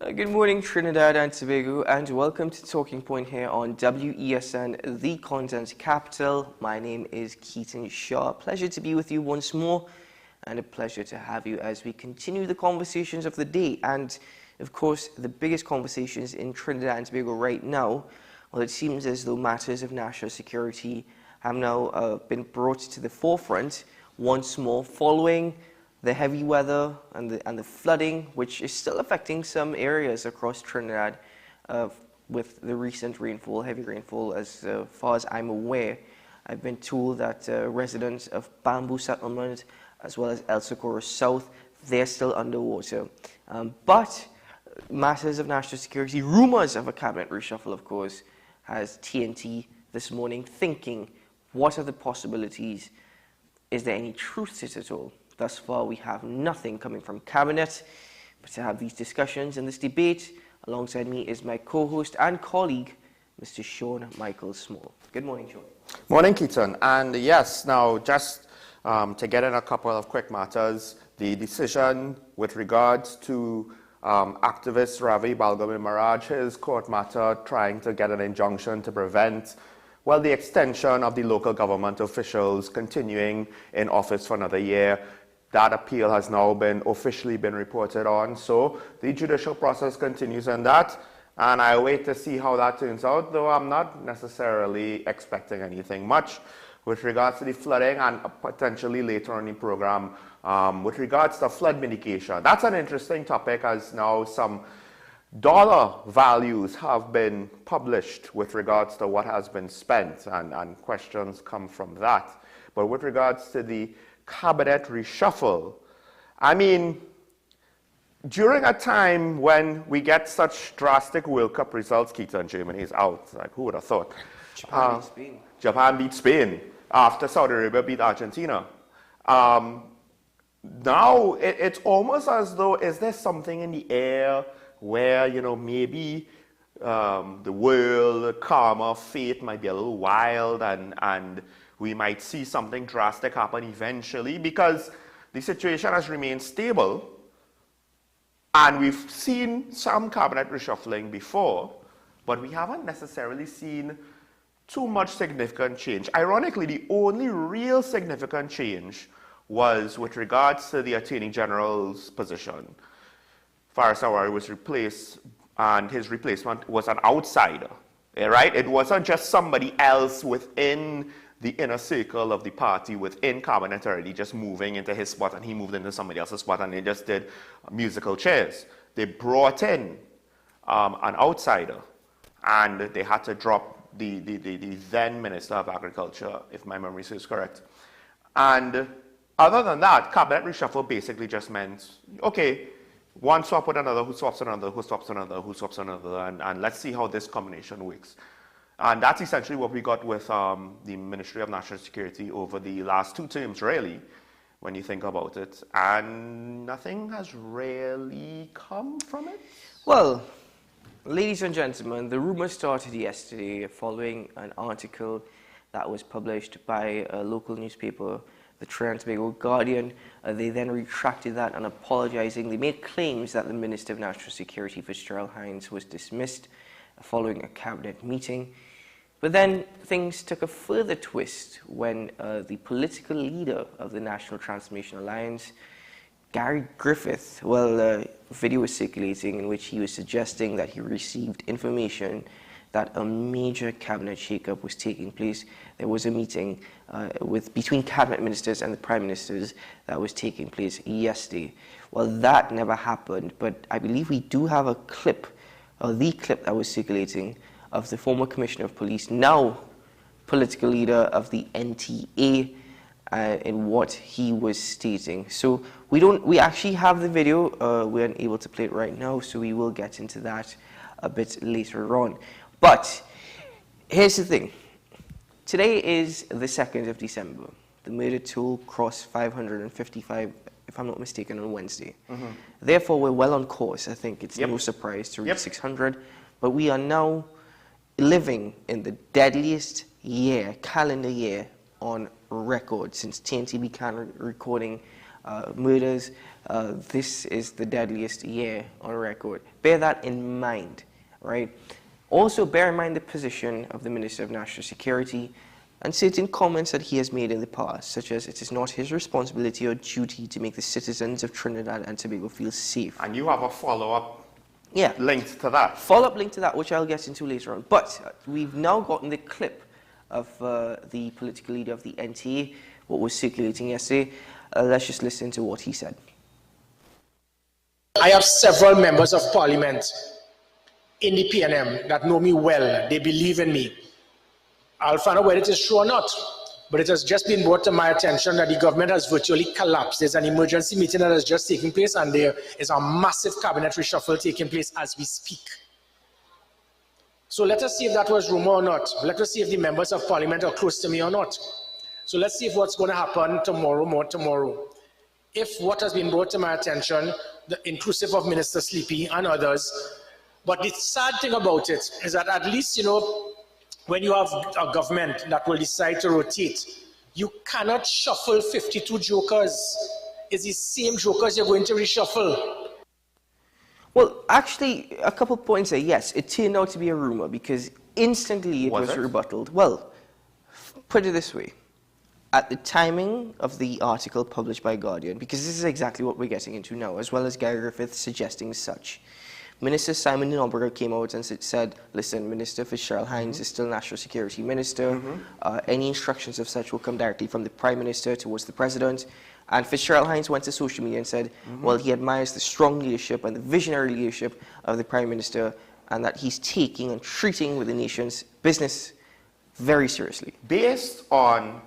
Good morning, Trinidad and Tobago, and welcome to Talking Point here on WESN, the content capital. My name is Keaton Shaw. Pleasure to be with you once more, and a pleasure to have you as we continue the conversations of the day. And, of course, the biggest conversations in Trinidad and Tobago right now, well, it seems as though matters of national security have now been brought to the forefront once more following the heavy weather and the flooding, which is still affecting some areas across Trinidad with the recent rainfall, heavy rainfall. As far as I'm aware, I've been told that residents of Bamboo Settlement as well as El Socorro South, they're still underwater. But matters of national security, rumors of a cabinet reshuffle, of course, has TNT this morning thinking, what are the possibilities? Is there any truth to it at all? Thus far, we have nothing coming from Cabinet, but to have these discussions and this debate, alongside me is my co-host and colleague, Mr. Sean Michael Small. Good morning, Sean. Morning, Keaton. And yes, now just to get in a couple of quick matters, the decision with regards to activist Ravi Balgame Maraj, his court matter trying to get an injunction to prevent the extension of the local government officials continuing in office for another year. That appeal has now been officially reported on, so the judicial process continues on that, and I wait to see how that turns out, though I'm not necessarily expecting anything much with regards to the flooding and potentially later on in the program with regards to flood mitigation. That's an interesting topic, as now some dollar values have been published with regards to what has been spent, and questions come from that. But with regards to the cabinet reshuffle, I mean, during a time when we get such drastic World Cup results, Keaton, Germany is out. Like, who would have thought? Japan beat Spain. Japan beat Spain after Saudi Arabia beat Argentina. Now it's almost as though, is there something in the air where, maybe the world, karma, fate might be a little wild, and we might see something drastic happen eventually, because the situation has remained stable, and we've seen some cabinet reshuffling before, but we haven't necessarily seen too much significant change. Ironically, the only real significant change was with regards to the Attorney General's position. Faris Awari was replaced, and his replacement was an outsider, right? It wasn't just somebody else within the inner circle of the party within cabinet already just moving into his spot, and he moved into somebody else's spot, and they just did musical chairs. They brought in an outsider, and they had to drop the then Minister of Agriculture, if my memory serves correct. And other than that, cabinet reshuffle basically just meant, okay, one swap with another, who swaps another, who swaps another, who swaps another, and let's see how this combination works. And that's essentially what we got with the Ministry of National Security over the last 2 terms, really, when you think about it. And nothing has really come from it. Well, ladies and gentlemen, the rumor started yesterday following an article that was published by a local newspaper, the Trinidad and Tobago Guardian. They then retracted that and apologizing. They made claims that the Minister of National Security, Fitzgerald Hines, was dismissed following a cabinet meeting. But then things took a further twist when the political leader of the National Transformation Alliance, Gary Griffith, a video was circulating in which he was suggesting that he received information that a major cabinet shakeup was taking place. There was a meeting between cabinet ministers and the prime ministers that was taking place yesterday. Well, that never happened, but I believe we do have a clip, or the clip that was circulating, of the former Commissioner of Police, now political leader of the NTA, in what he was stating. So we actually have the video. We're unable to play it right now, so we will get into that a bit later on. But here's the thing. Today is the 2nd of December. The murder toll crossed 555, if I'm not mistaken, on Wednesday. Therefore, we're well on course. I think it's no surprise to reach 600. But we are now living in the deadliest calendar year on record since TNT began recording murders. This is the deadliest year on record. Bear that in mind, right? Also, bear in mind the position of the Minister of National Security and certain comments that he has made in the past, such as it is not his responsibility or duty to make the citizens of Trinidad and Tobago feel safe. And you have a follow-up Yeah. linked to that. Follow-up link to that, which I'll get into later on. But we've now gotten the clip of the political leader of the NTA, what was circulating yesterday. Let's just listen to what he said. I have several members of parliament in the PNM that know me well. They believe in me. I'll find out whether it is true or not. But it has just been brought to my attention that the government has virtually collapsed. There's an emergency meeting that has just taken place, and there is a massive cabinet reshuffle taking place as we speak. So let us see if that was rumor or not. Let us see if the members of parliament are close to me or not. So let's see if what's going to happen tomorrow, more tomorrow. If what has been brought to my attention, inclusive of Minister Sleepy and others, but the sad thing about it is that at least, you know, when you have a government that will decide to rotate, you cannot shuffle 52 jokers. It's the same jokers you're going to reshuffle. Well, actually, a couple of points there. Yes, it turned out to be a rumor because instantly it was rebutted. Well, put it this way. At the timing of the article published by Guardian, because this is exactly what we're getting into now, as well as Gary Griffith suggesting such, Minister Simon Norbert came out and said, listen, Minister Fitzgerald Hines is still National Security Minister. Any instructions of such will come directly from the Prime Minister towards the President. And Fitzgerald Hines went to social media and said, well, he admires the strong leadership and the visionary leadership of the Prime Minister and that he's taking and treating with the nation's business very seriously. Based on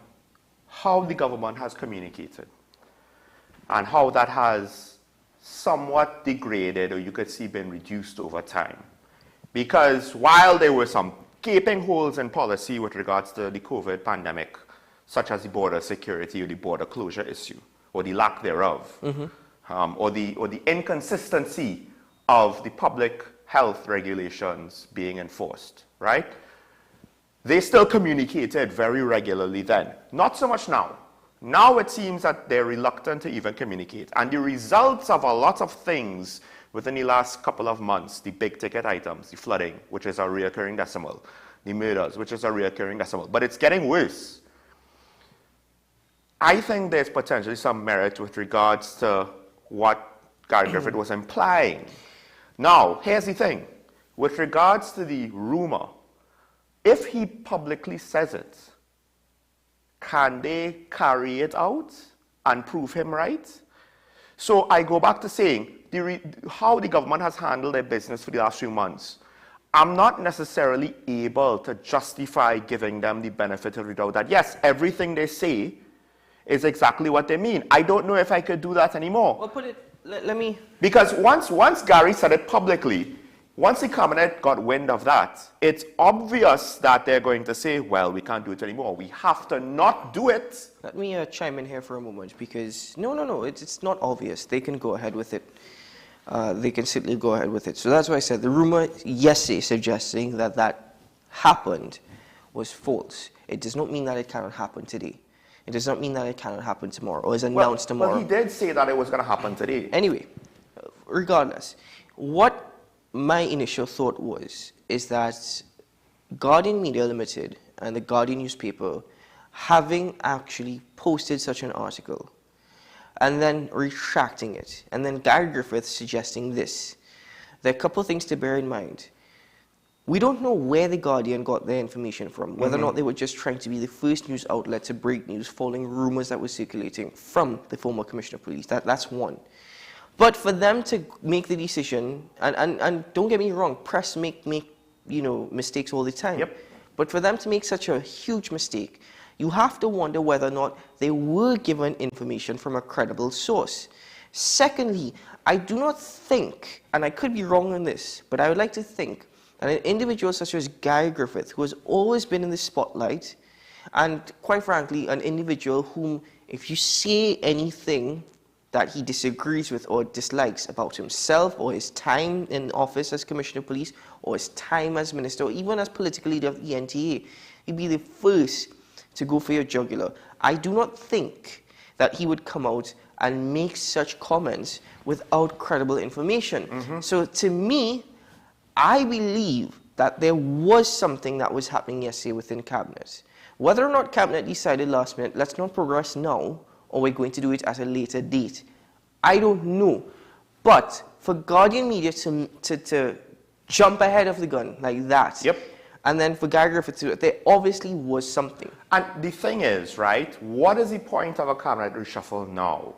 how the government has communicated and how that has somewhat degraded, or you could see been reduced over time. Because while there were some gaping holes in policy with regards to the COVID pandemic, such as the border security or the border closure issue, or the lack thereof, or the inconsistency of the public health regulations being enforced, right? They still communicated very regularly then. Not so much now. Now it seems that they're reluctant to even communicate. And the results of a lot of things within the last couple of months, the big ticket items, the flooding, which is a reoccurring decimal, the murders, which is a reoccurring decimal, but it's getting worse. I think there's potentially some merit with regards to what Gary Griffith was implying. Now, here's the thing. With regards to the rumor, if he publicly says it, can they carry it out and prove him right? So I go back to saying how the government has handled their business for the last few months. I'm not necessarily able to justify giving them the benefit of the doubt that, yes, everything they say is exactly what they mean. I don't know if I could do that anymore. Well, let me... Because once Gary said it publicly, once the cabinet got wind of that, it's obvious that they're going to say, well, we can't do it anymore. We have to not do it. Let me chime in here for a moment because, no, it's not obvious. They can go ahead with it. They can simply go ahead with it. So that's why I said the rumor yesterday suggesting that that happened was false. It does not mean that it cannot happen today. It does not mean that it cannot happen tomorrow or is announced tomorrow. Well, he did say that it was going to happen today. Anyway, regardless, what my initial thought is that Guardian Media Limited and the Guardian newspaper, having actually posted such an article and then retracting it, and then Gary Griffith suggesting this, there are a couple of things to bear in mind. We don't know where the Guardian got their information from, whether or not they were just trying to be the first news outlet to break news following rumors that were circulating from the former Commissioner of Police. That's one. But for them to make the decision, and don't get me wrong, press make mistakes all the time. Yep. But for them to make such a huge mistake, you have to wonder whether or not they were given information from a credible source. Secondly, I do not think, and I could be wrong on this, but I would like to think that an individual such as Gary Griffith, who has always been in the spotlight, and quite frankly, an individual whom, if you say anything that he disagrees with or dislikes about himself or his time in office as Commissioner of Police or his time as Minister or even as political leader of the NTA, he'd be the first to go for your jugular. I do not think that he would come out and make such comments without credible information. So to me, I believe that there was something that was happening yesterday within Cabinet. Whether or not Cabinet decided last minute, let's not progress now, or we're going to do it at a later date, I don't know. But for Guardian Media to jump ahead of the gun like that, and then for Guy Griffith to do it, there obviously was something. And the thing is, right, what is the point of a cabinet reshuffle now?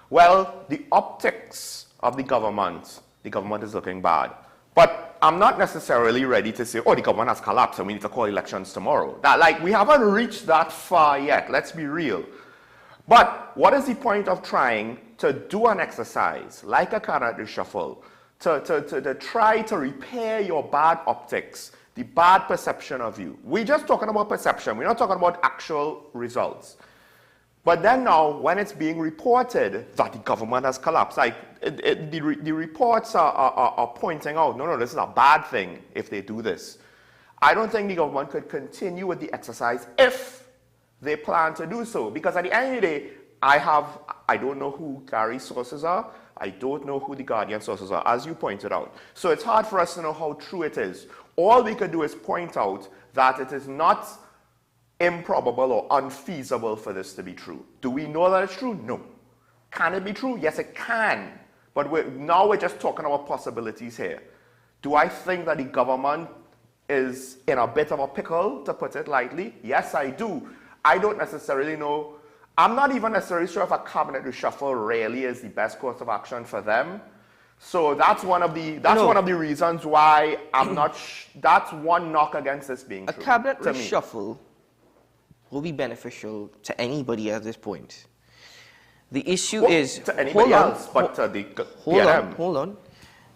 Well, the optics of the government is looking bad. But I'm not necessarily ready to say, oh, the government has collapsed and we need to call elections tomorrow. That, like, we haven't reached that far yet, let's be real. But what is the point of trying to do an exercise like a cabinet reshuffle to try to repair your bad optics, the bad perception of you? We're just talking about perception. We're not talking about actual results. But then now, when it's being reported that the government has collapsed, like the reports are pointing out, no, this is a bad thing if they do this. I don't think the government could continue with the exercise if they plan to do so. Because at the end of the day, I don't know who Gary's sources are. I don't know who the Guardian sources are, as you pointed out. So it's hard for us to know how true it is. All we could do is point out that it is not improbable or unfeasible for this to be true. Do we know that it's true? No. Can it be true? Yes, it can. But now we're just talking about possibilities here. Do I think that the government is in a bit of a pickle, to put it lightly? Yes, I do. I don't necessarily know. I'm not even necessarily sure if a cabinet reshuffle really is the best course of action for them. So that's one of the reasons why I'm not. That's one knock against this being true. A cabinet reshuffle will be beneficial to anybody at this point. The issue is to anybody else, but to the PNM. Hold on.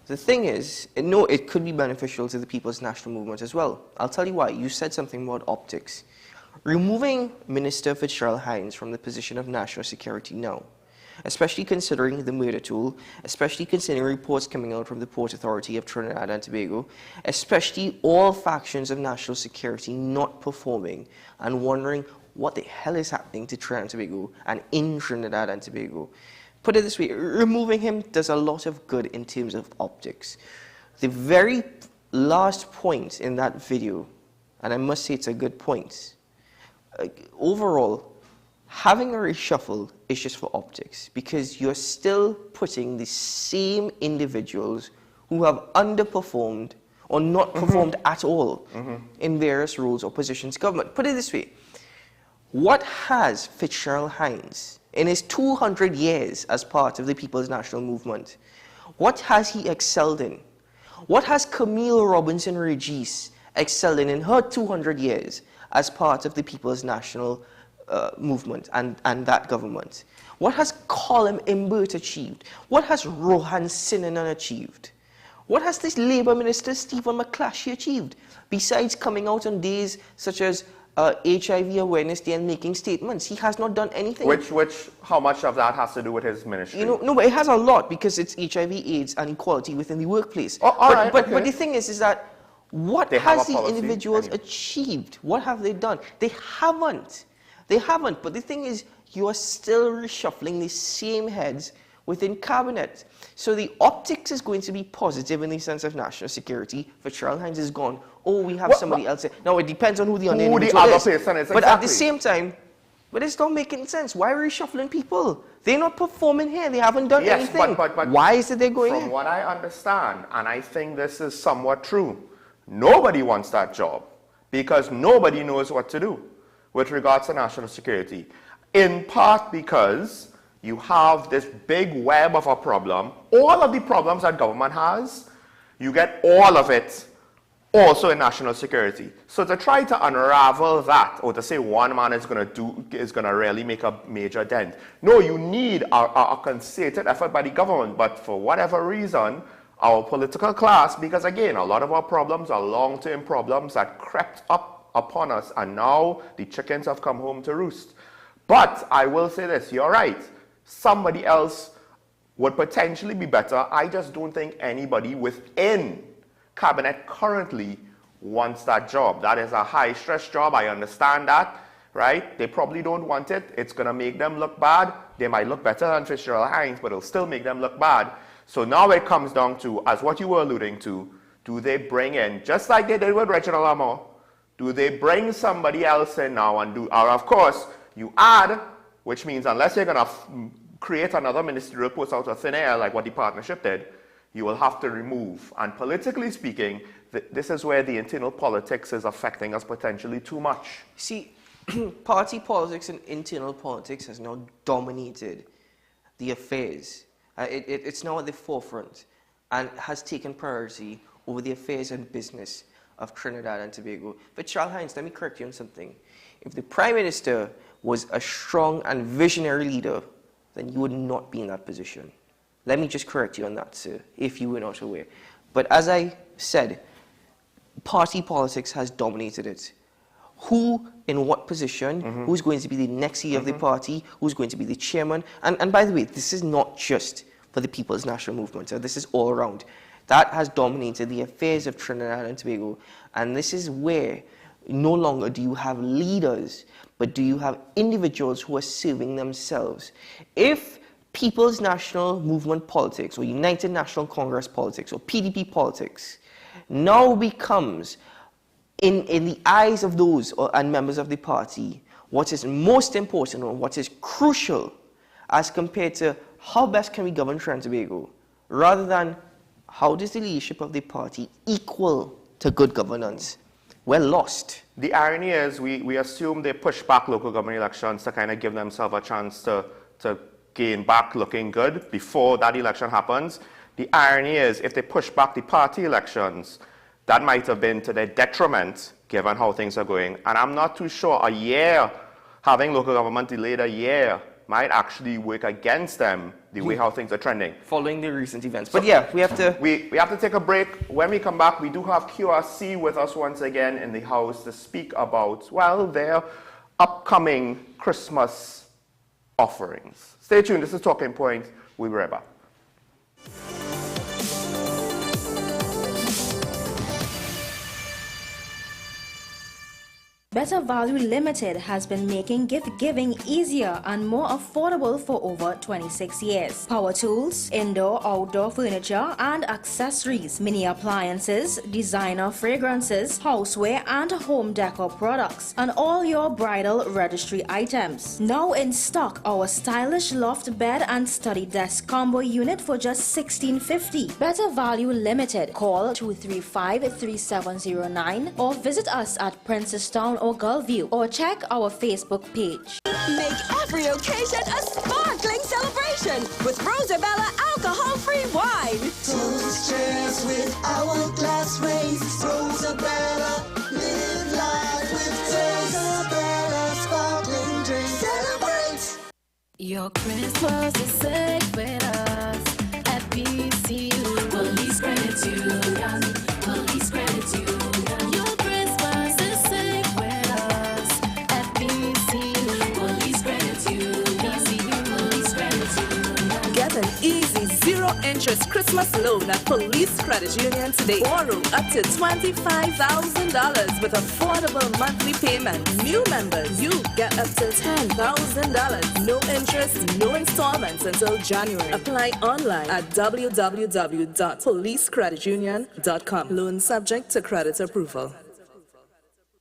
The thing is, no, it could be beneficial to the People's National Movement as well. I'll tell you why. You said something about optics. Removing Minister Fitzgerald Hines from the position of national security now, especially considering the murder tool, especially considering reports coming out from the Port Authority of Trinidad and Tobago, especially all factions of national security not performing and wondering what the hell is happening to Trinidad and Tobago and in Trinidad and Tobago. Put it this way, removing him does a lot of good in terms of optics. The very last point in that video, and I must say it's a good point, overall, having a reshuffle is just for optics because you're still putting the same individuals who have underperformed or not performed at all in various roles or positions in government. Put it this way, what has Fitzgerald Hines, in his 200 years as part of the People's National Movement, what has he excelled in? What has Camille Robinson Regis excelled in her 200 years as part of the People's National Movement and that government? What has Colin Imbert achieved? What has Rohan Sinanan achieved? What has this Labour Minister Stephen McClatchy achieved? Besides coming out on days such as HIV Awareness Day and making statements, he has not done anything. How much of that has to do with his ministry? No, but it has a lot because it's HIV, AIDS, and equality within the workplace. But the thing is that what has these individuals achieved? What have they done? They haven't. But the thing is, you are still reshuffling the same heads within cabinet. So the optics is going to be positive in the sense of national security. Fitzgerald Hines is gone. Oh, we have somebody else. Now, it depends on who the other individual is. But at the same time, it's not making sense. Why are we reshuffling people? They're not performing here. They haven't done anything. But why is it they're going From what I understand, and I think this is somewhat true, nobody wants that job because nobody knows what to do with regards to national security. In part because you have this big web of a problem. All of the problems that government has, you get all of it also in national security. So to try to unravel that, or to say one man is going to really make a major dent. No, you need a concerted effort by the government, but for whatever reason, our political class, because again, a lot of our problems are long-term problems that crept up upon us, and now the chickens have come home to roost. But I will say this, you're right. Somebody else would potentially be better. I just don't think anybody within cabinet currently wants that job. That is a high-stress job. I understand that, right? They probably don't want it. It's going to make them look bad. they might look better than Fitzgerald Hines, but it'll still make them look bad. So now it comes down to, as what you were alluding to, do they bring in, just like they did with Reginald Amo, do they bring somebody else in now and do, or of course, you add, which means unless you're going to create another ministerial post out of thin air like what the partnership did, you will have to remove. And politically speaking, this is where the internal politics is affecting us potentially too much. See, party politics and internal politics has now dominated the affairs. It's now at the forefront and has taken priority over the affairs and business of Trinidad and Tobago. But Charles Hines, let me correct you on something. If the Prime Minister was a strong and visionary leader, then you would not be in that position. Let me just correct you on that, sir, if you were not aware. But as I said, party politics has dominated it. Who in what position, who's going to be the next CEO of the party, who's going to be the chairman. And by the way, this is not just for the People's National Movement, so this is all around. That has dominated the affairs of Trinidad and Tobago. And this is where no longer do you have leaders, but do you have individuals who are serving themselves. If People's National Movement politics, or United National Congress politics, or PDP politics, now becomes, in the eyes of those and members of the party, what is most important or what is crucial as compared to how best can we govern Trinidad and Tobago, rather than how does the leadership of the party equal to good governance, we're lost. The irony is we assume they push back local government elections to kind of give themselves a chance to gain back looking good before that election happens. The irony is if they push back the party elections, that might have been to their detriment given how things are going. And I'm not too sure a year, having local government delayed a year, might actually work against them the way how things are trending. Following the recent events. But yeah, we have to... We have to take a break. When we come back, we do have QRC with us once again in the house to speak about, well, their upcoming Christmas offerings. Stay tuned. This is Talking Point. We'll be right back. Better Value Limited has been making gift giving easier and more affordable for over 26 years. Power tools, indoor, outdoor furniture and accessories, mini appliances, designer fragrances, houseware and home decor products, and all your bridal registry items. Now in stock, our stylish loft bed and study desk combo unit for just $16.50. Better Value Limited. Call 235-3709 or visit us at Princestown or Gulview, or check our Facebook page. Make every occasion a sparkling celebration with Rosabella alcohol-free wine. Toast cheers with hourglass race. Rosabella, live life with Rosabella sparkling drink. Celebrate! Your Christmas is safe with us at PCU. Police Credit Union. Police Credit Union. Your Christmas is safe with us at PCU. Police Credit Union. PCU. Police Credit Union. Get an easy zero-interest Christmas loan at Police Credit Union today. Borrow up to $25,000 with affordable monthly payments. New members, you get up to $10,000. No interest, no installments until January. Apply online at www.policecreditunion.com. Loan subject to credit approval.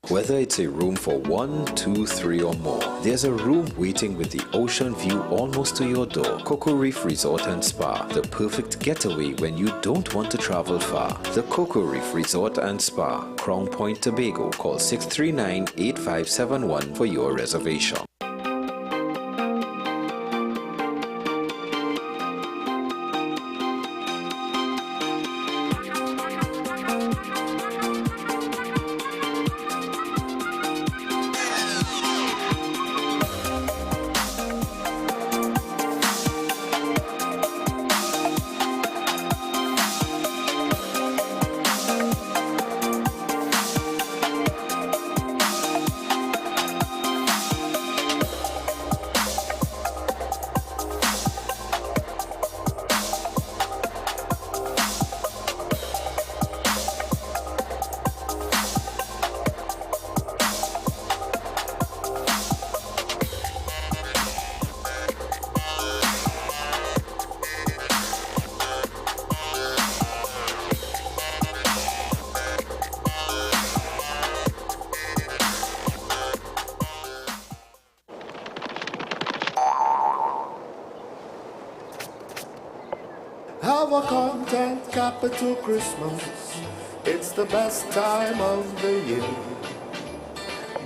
Whether it's a room for 1, 2, 3 or more, there's a room waiting with the ocean view almost to your door. Cocoa Reef Resort and Spa, the perfect getaway when you don't want to travel far. The Cocoa Reef Resort and Spa, Crown Point, Tobago. Call 639-8571 for your reservation. Have a content capital Christmas. It's the best time of the year.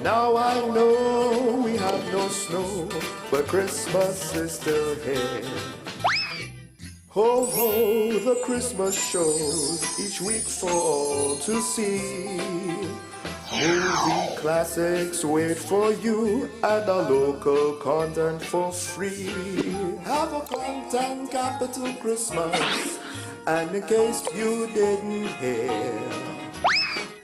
Now I know we have no snow, but Christmas is still here. Ho ho, the Christmas shows each week for all to see. Movie classics wait for you and a local content for free. Have a content capital Christmas, and in case you didn't hear,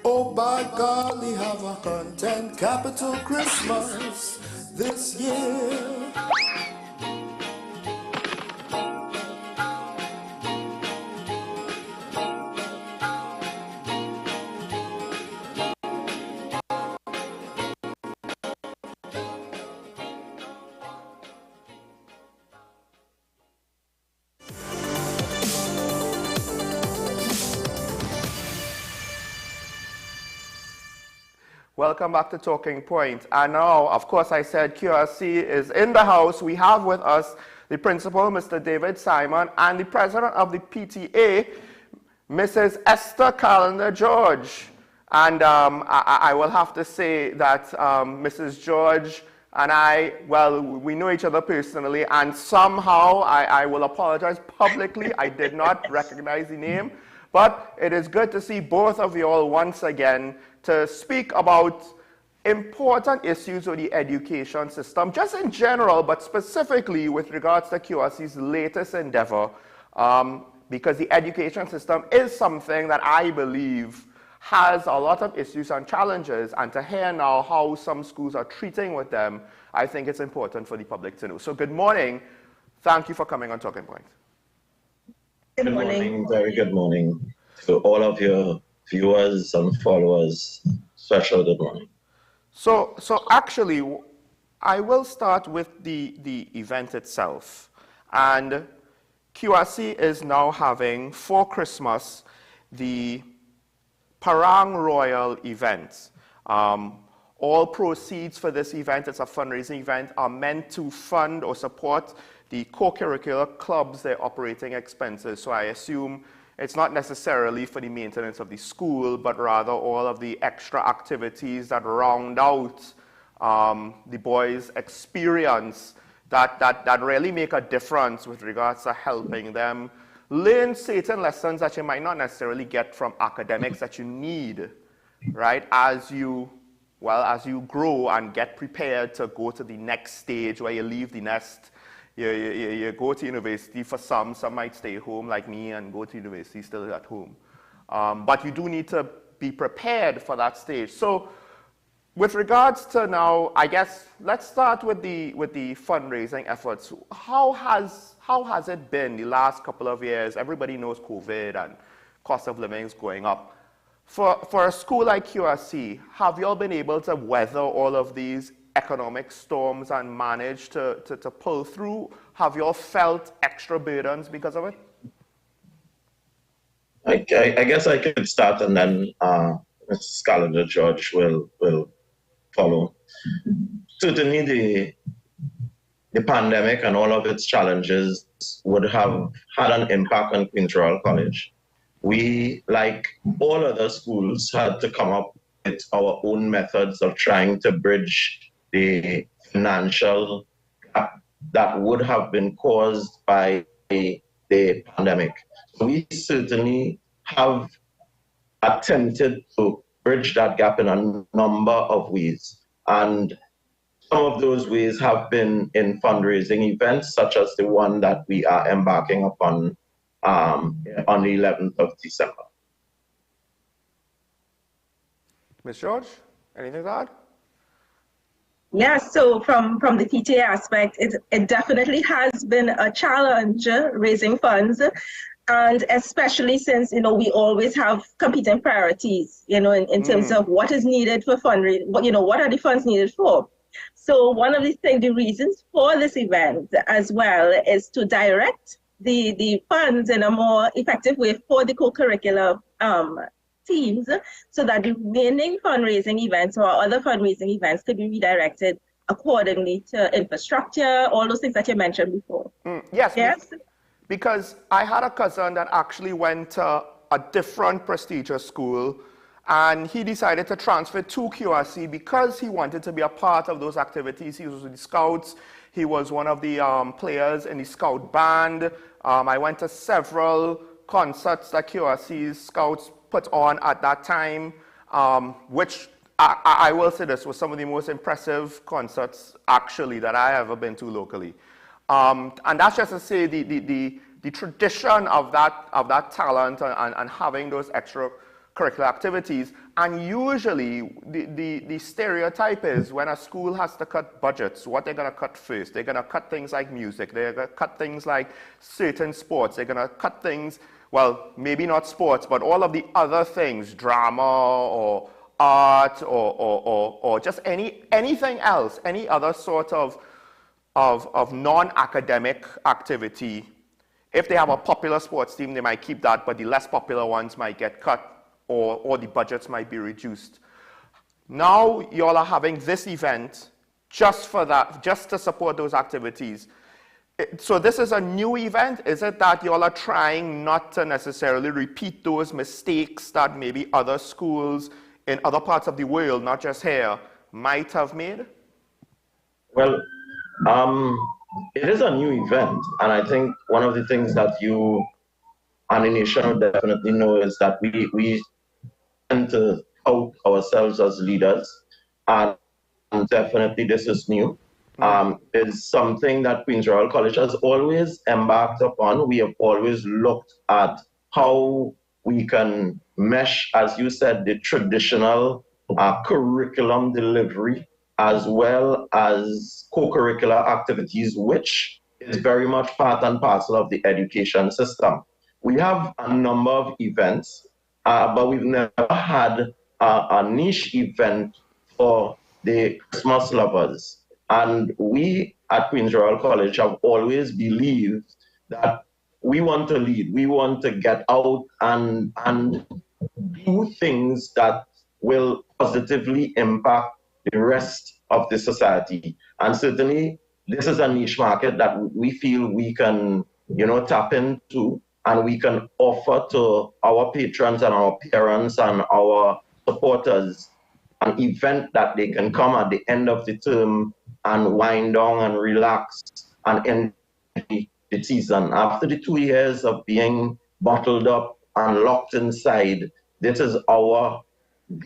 oh by golly, have a content capital Christmas this year. Welcome back to Talking Point. And now, of course, I said QRC is in the house. We have with us the principal, Mr. David Simon, and the president of the PTA, Mrs. Esther Calendar George. And I will have to say that Mrs. George and I, well, we know each other personally, and somehow I will apologize publicly. I did not recognize the name. But it is good to see both of you all once again to speak about important issues of the education system, just in general, but specifically with regards to QRC's latest endeavor, because the education system is something that I believe has a lot of issues and challenges, and to hear now how some schools are treating with them, I think it's important for the public to know. So good morning. Thank you for coming on Talking Point. Good morning. Very good morning to all of your viewers and followers. Special good morning. So actually, I will start with the event itself. And QRC is now having for Christmas the Parang Royal event. All proceeds for this event, it's a fundraising event, are meant to fund or support the co-curricular clubs, their operating expenses. So I assume it's not necessarily for the maintenance of the school, but rather all of the extra activities that round out the boys' experience that really make a difference with regards to helping them learn certain lessons that you might not necessarily get from academics that you need, right, as you grow and get prepared to go to the next stage where you leave the nest. You go to university. For some might stay home like me and go to university still at home. But you do need to be prepared for that stage. So with regards to now, I guess, let's start with the fundraising efforts. How has it been the last couple of years? Everybody knows COVID and cost of living is going up. For a school like QRC, have you all been able to weather all of these economic storms and manage to pull through? Have you all felt extra burdens because of it? I guess I could start, and then Mrs. Calendar George will follow. Certainly the pandemic and all of its challenges would have had an impact on Queen's Royal College. We, like all other schools, had to come up with our own methods of trying to bridge the financial gap that would have been caused by the pandemic. So we certainly have attempted to bridge that gap in a number of ways. And some of those ways have been in fundraising events, such as the one that we are embarking upon on the 11th of December. Ms. George, anything to add? Yeah, so from the PTA aspect, it definitely has been a challenge raising funds, and especially since, we always have competing priorities, in terms of what is needed for fundraising, what are the funds needed for. So one of the reasons for this event as well is to direct the funds in a more effective way for the co-curricular teams, so that the remaining fundraising events or other fundraising events could be redirected accordingly to infrastructure, all those things that you mentioned before. Yes. because I had a cousin that actually went to a different prestigious school, and he decided to transfer to QRC because he wanted to be a part of those activities. He was with the Scouts. He was one of the players in the Scout band. I went to several concerts that QRC's Scouts put on at that time, which I will say this was some of the most impressive concerts actually that I ever been to locally. And that's just to say the tradition of that talent and having those extracurricular activities. And usually the stereotype is when a school has to cut budgets, what they're going to cut first. They're going to cut things like music. They're going to cut things like certain sports. They're going to cut things, well, maybe not sports, but all of the other things, drama or art or just anything else, any other sort of non-academic activity. If they have a popular sports team, they might keep that, but the less popular ones might get cut or the budgets might be reduced. Now y'all are having this event just for that, just to support those activities. So this is a new event. Is it that y'all are trying not to necessarily repeat those mistakes that maybe other schools in other parts of the world, not just here, might have made? Well, it is a new event, and I think one of the things that you and the nation definitely know is that we tend to out ourselves as leaders, and definitely this is new. It's something that Queen's Royal College has always embarked upon. We have always looked at how we can mesh, as you said, the traditional curriculum delivery as well as co-curricular activities, which is very much part and parcel of the education system. We have a number of events, but we've never had a niche event for the Christmas lovers. And we at Queen's Royal College have always believed that we want to lead. We want to get out and do things that will positively impact the rest of the society. And certainly, this is a niche market that we feel we can, tap into, and we can offer to our patrons and our parents and our supporters an event that they can come at the end of the term and wind down and relax and end the season. After the 2 years of being bottled up and locked inside, this is our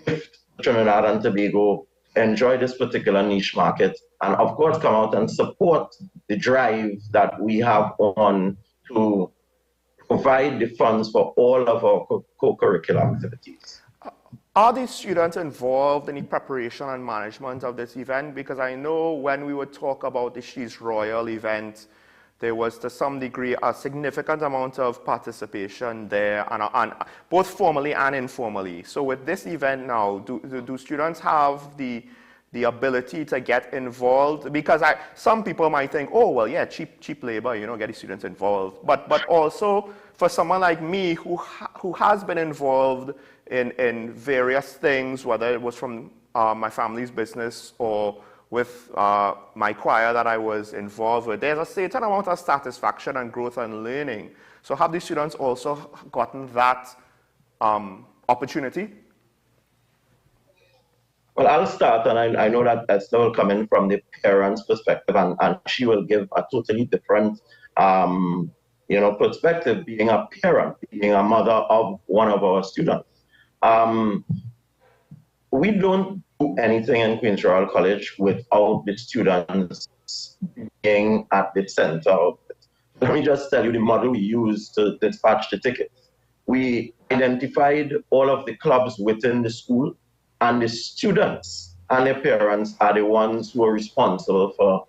gift to Trinidad and Tobago. Enjoy this particular niche market, and of course come out and support the drive that we have on to provide the funds for all of our co-curricular activities. Are the students involved in the preparation and management of this event? Because I know when we would talk about the She's Royal event, there was to some degree a significant amount of participation there, and both formally and informally. So with this event now, do students have the ability to get involved? Because some people might think, oh, well, yeah, cheap labor, get the students involved. But also for someone like me who has been involved in various things, whether it was from my family's business or with my choir that I was involved with, there's a certain amount of satisfaction and growth and learning. So have the students also gotten that opportunity? Well, I'll start, and I know that Esther will come in from the parents' perspective, and she will give a totally different perspective, being a parent, being a mother of one of our students. We don't do anything in Queen's Royal College without the students being at the center of it. Let me just tell you the model we used to dispatch the tickets. We identified all of the clubs within the school, and the students and their parents are the ones who are responsible for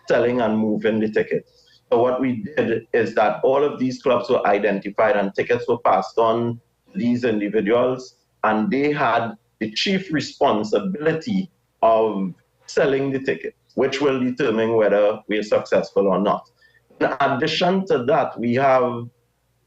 selling and moving the tickets. So what we did is that all of these clubs were identified and tickets were passed on to these individuals, and they had the chief responsibility of selling the tickets, which will determine whether we are successful or not. In addition to that, we have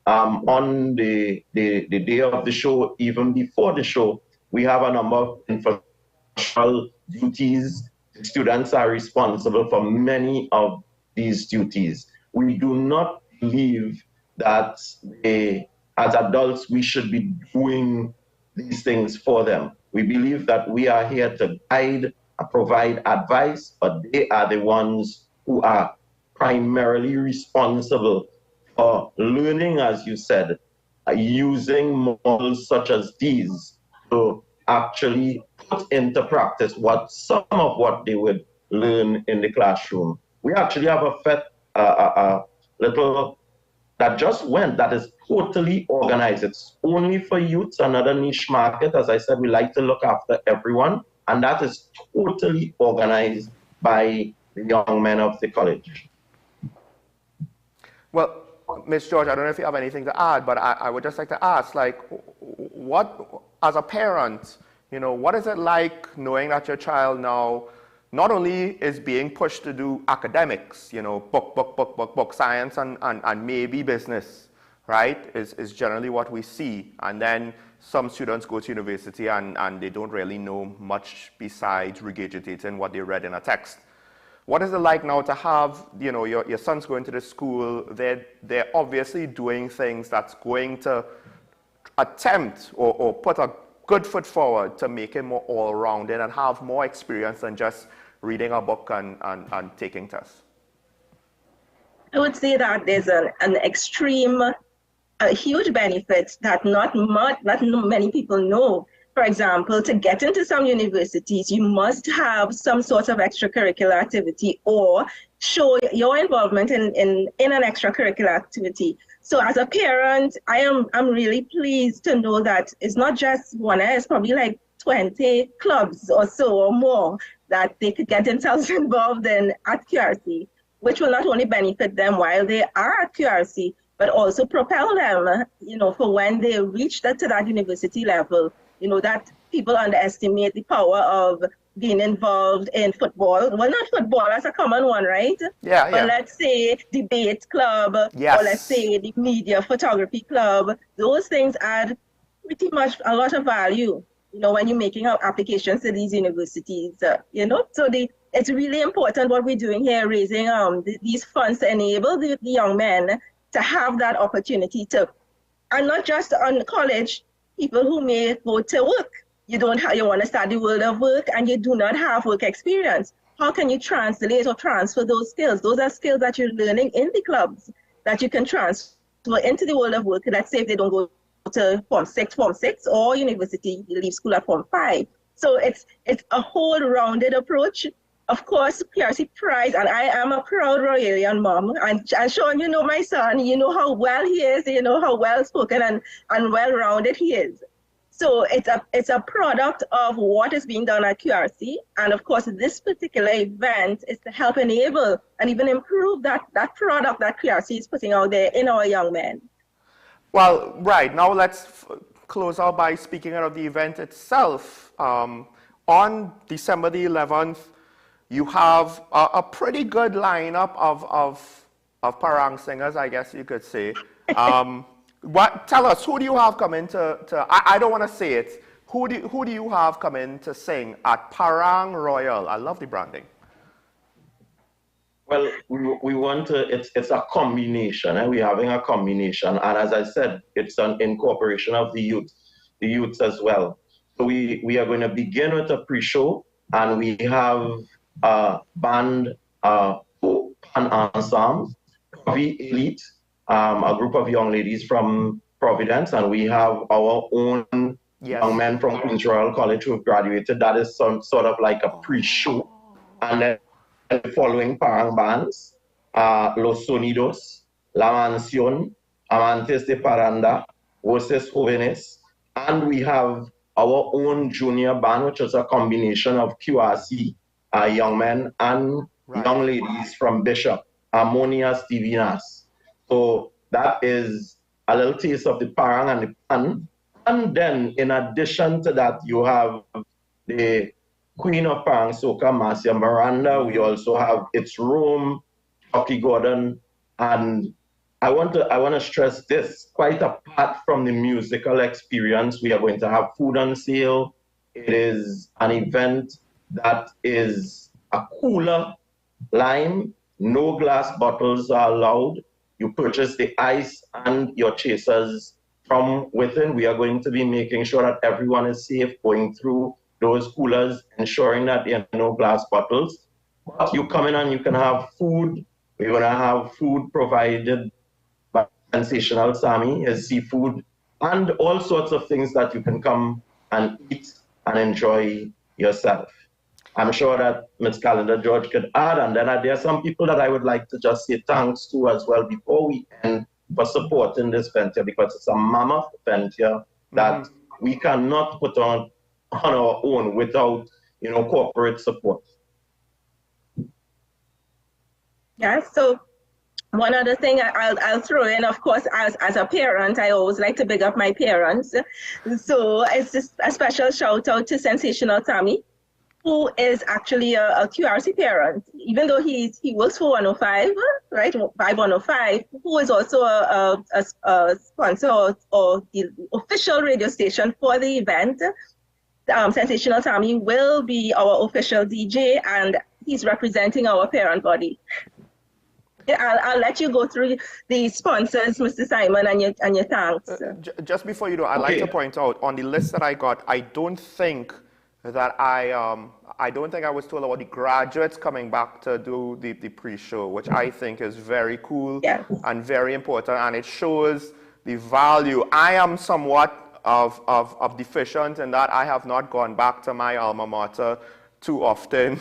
on the day of the show, even before the show, we have a number of infrastructural duties. The students are responsible for many of these duties. We do not believe that they, as adults, we should be doing these things for them. We believe that we are here to guide and provide advice, but they are the ones who are primarily responsible for learning, as you said, using models such as these to actually put into practice some of what they would learn in the classroom. We actually have a little that just went that is totally organized. It's only for youths, another niche market. As I said, we like to look after everyone, and that is totally organized by the young men of the college. Well, Ms. George, I don't know if you have anything to add, but I would just like to ask, like, what, as a parent, you know, what is it like knowing that your child now not only is being pushed to do academics, you know, book, science and maybe business, right, is generally what we see. And then some students go to university and they don't really know much besides regurgitating what they read in a text. What is it like now to have, you know, your sons going to the school? They're obviously doing things that's going to attempt or put a good foot forward to make it more all-rounded and have more experience than just reading a book and taking tests. I would say that there's an extreme, a huge benefit that not many people know. For example, to get into some universities, you must have some sort of extracurricular activity or show your involvement in an extracurricular activity. So as a parent, I'm really pleased to know that it's not just one, it's probably like 20 clubs or so or more that they could get themselves involved in at QRC, which will not only benefit them while they are at QRC, but also propel them, you know, for when they reach to that university level. You know, that people underestimate the power of being involved in football. Well, not football, that's a common one, right? Yeah. But let's say debate club, yes. Or let's say the media photography club. Those things add pretty much a lot of value, you know, when you're making applications to these universities, you know. So it's really important what we're doing here, raising these funds to enable the young men to have that opportunity to, and not just on college, people who may go to work. You want to start the world of work and you do not have work experience. How can you translate or transfer those skills? Those are skills that you're learning in the clubs that you can transfer into the world of work. Let's say if they don't go to Form 6 or university, you leave school at Form 5. So it's a whole rounded approach. Of course, QRC prize, and I am a proud Royalian mom. And Sean, you know my son, you know how well he is, you know how well spoken and well rounded he is. So it's a product of what is being done at QRC. And of course, this particular event is to help enable and even improve that product that QRC is putting out there in our young men. Well, right. Now let's close out by speaking of the event itself. On December the 11th, you have a pretty good lineup of parang singers, I guess you could say. Tell us, who do you have come in to I don't want to say it. Who do you have come in to sing at Parang Royal? I love the branding. Well, we want to, it's a combination, and we're having a combination. And as I said, it's an incorporation of the youths as well. So we are going to begin with a pre-show, and we have a band, an ensemble, Provi Elite, a group of young ladies from Providence, and we have our own young men from Queen's Royal College who have graduated. That is some sort of like a pre-show. And then the following parang bands, Los Sonidos, La Mansión, Amantes de Paranda, Voces Jóvenes, and we have our own junior band, which is a combination of QRC, young men and young ladies from Bishop, Harmonias Divinas. So that is a little taste of the parang and the pan. And then in addition to that, you have the Queen of Parang Soca, Marcia Miranda. We also have It's Rome, Chucky Gordon. And I want to stress this, quite apart from the musical experience, we are going to have food on sale. It is an event that is a cooler line. No glass bottles are allowed. you purchase the ice and your chasers from within. We are going to be making sure that everyone is safe going through those coolers, ensuring that there are no glass bottles. But you come in and you can have food. We're going to have food provided by Sensational Sammy, is seafood, and all sorts of things that you can come and eat and enjoy yourself. I'm sure that Ms. Calendar George could add, and then there are some people that I would like to just say thanks to as well before we end for supporting this venture, because it's a mammoth venture that we cannot put on our own without, corporate support. Yeah, so one other thing I'll throw in, of course, as a parent, I always like to big up my parents. So it's just a special shout out to Sensational Sammy, who is actually a QRC parent, even though he works for 105, right? 5105, who is also a sponsor or the official radio station for the event. Sensational Sammy will be our official DJ, and he's representing our parent body. I'll let you go through the sponsors, Mr. Simon, and your thanks. Just before you do, I'd like to point out on the list that I got, I don't think I was told about the graduates coming back to do the pre-show, which I think is very cool and very important, and it shows the value. I am somewhat of deficient in that I have not gone back to my alma mater too often.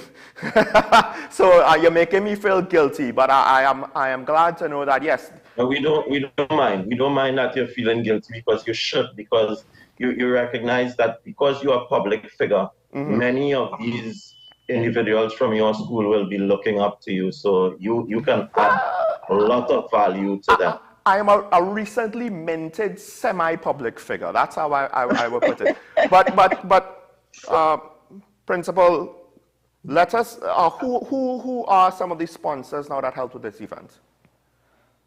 So you're making me feel guilty, but I am glad to know that, yes. We don't mind. We don't mind that you're feeling guilty, because you should, because you recognize that because you're a public figure, many of these individuals from your school will be looking up to you, so you can add a lot of value to them. I am a recently minted semi-public figure. That's how I would put it. But Principal, let us, who are some of the sponsors now that help with this event?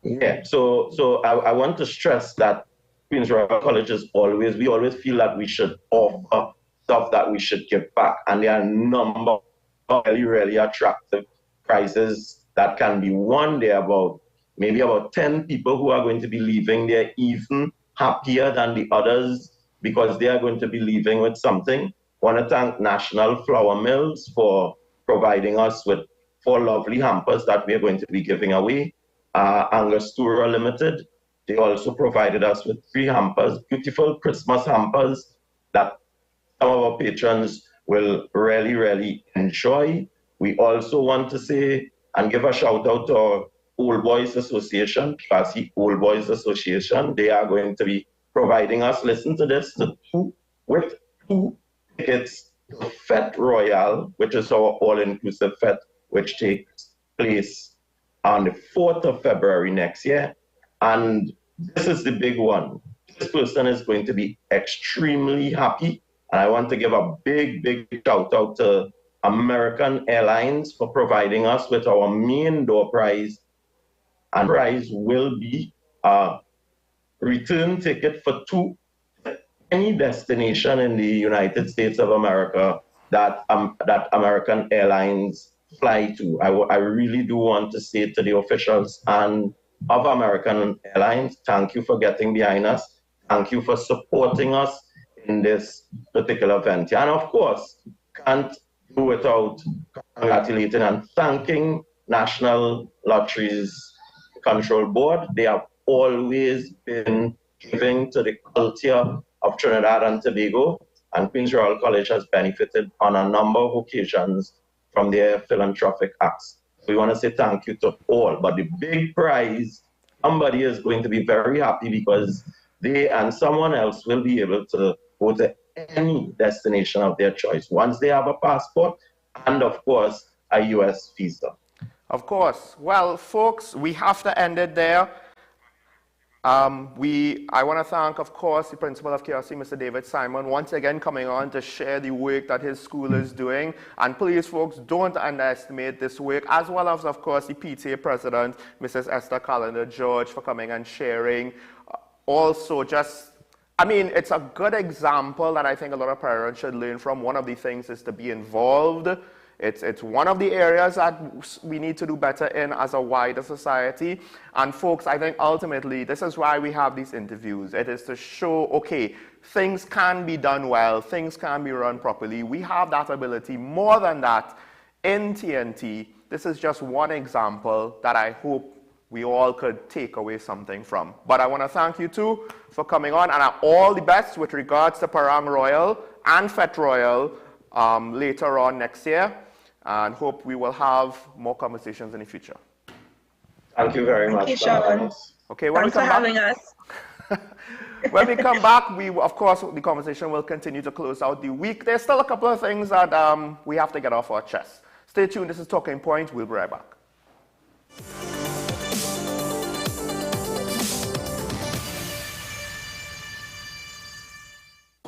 Yeah, so I want to stress that Queen's Royal College we always feel that we should offer stuff that we should give back. And there are a number of really attractive prizes that can be won. There are maybe about 10 people who are going to be leaving there even happier than the others, because they are going to be leaving with something. I want to thank National Flour Mills for providing us with 4 lovely hampers that we are going to be giving away. Angostura Limited, they also provided us with 3 hampers, beautiful Christmas hampers that some of our patrons will really, really enjoy. We also want to say and give a shout out to our Old Boys Association, PRC Old Boys Association. They are going to be providing us, listen to this, with 2 tickets to Fête Royale, which is our all-inclusive fête, which takes place on the 4th of February next year. And this is the big one. This person is going to be extremely happy. And I want to give a big, big shout out to American Airlines for providing us with our main door prize. And prize will be a return ticket for 2 any destination in the United States of America that American Airlines fly to. I really do want to say to the officials and of American Airlines, thank you for getting behind us. Thank you for supporting us in this particular event. And of course, can't do without congratulating and thanking National Lotteries Control Board. They have always been giving to the culture of Trinidad and Tobago, and Queen's Royal College has benefited on a number of occasions from their philanthropic acts. We want to say thank you to all, but the big prize, somebody is going to be very happy because they and someone else will be able to go to any destination of their choice once they have a passport and, of course, a U.S. visa. Of course. Well, folks, we have to end it there. I want to thank, of course, the principal of KRC, Mr. David Simon, once again coming on to share the work that his school is doing. And please, folks, don't underestimate this work, as well as, of course, the PTA president, Mrs. Esther Calendar George, for coming and sharing. Also, it's a good example that I think a lot of parents should learn from. One of the things is to be involved It's one of the areas that we need to do better in as a wider society. And folks, I think ultimately this is why we have these interviews. It is to show, okay, things can be done well, things can be run properly. We have that ability. More than that, in TNT, this is just one example that I hope we all could take away something from. But I want to thank you too for coming on, and all the best with regards to Parang Royal and Fet Royal later on next year, and hope we will have more conversations in the future. Thank you very much. Thank you, Sean. Okay, when Thanks for having us. When we come back, of course, the conversation will continue to close out the week. There's still a couple of things that we have to get off our chest. Stay tuned. This is Talking Point. We'll be right back.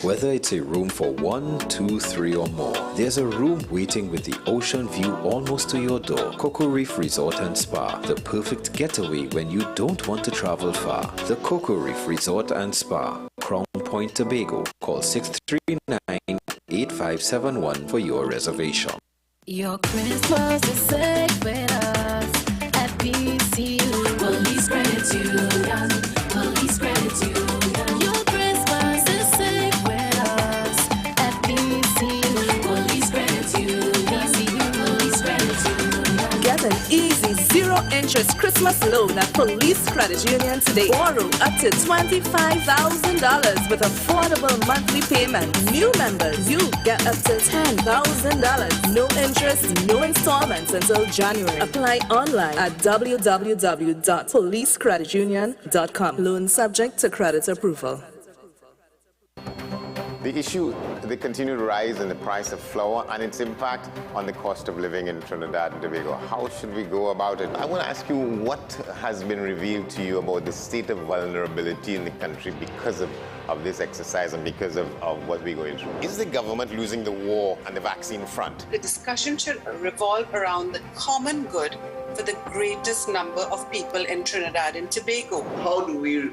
Whether it's a room for 1, 2, 3 or more, there's a room waiting with the ocean view almost to your door. Cocoa Reef Resort and Spa, the perfect getaway when you don't want to travel far. The Cocoa Reef Resort and Spa, Crown Point, Tobago. Call 639-8571 for your reservation. Your Christmas is safe with us at PCU. Police Credit Union. Police Credit Union. Your Christmas is safe with us at PCU. Police Credit Union. PCU. Police Credit Union. Get an easy zero-interest Christmas loan at Police Credit Union today. Borrow up to $25,000 with affordable monthly payments. New members, you get up to $10,000. No interest, no installments until January. Apply online at www.policecreditunion.com. Loan subject to credit approval. The issue, the continued rise in the price of flour and its impact on the cost of living in Trinidad and Tobago. How should we go about it? I want to ask you what has been revealed to you about the state of vulnerability in the country because of this exercise and because of what we're going through. Is the government losing the war on the vaccine front? The discussion should revolve around the common good for the greatest number of people in Trinidad and Tobago. How do we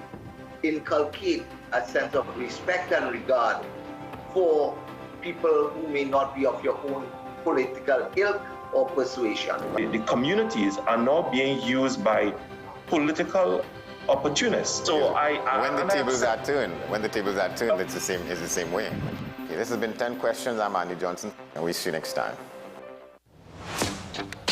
inculcate a sense of respect and regard for people who may not be of your own political ilk or persuasion? The communities are now being used by political opportunists. So when the tables are turned, it's the same way. Okay, this has been 10 questions. I'm Andy Johnson, and we'll see you next time.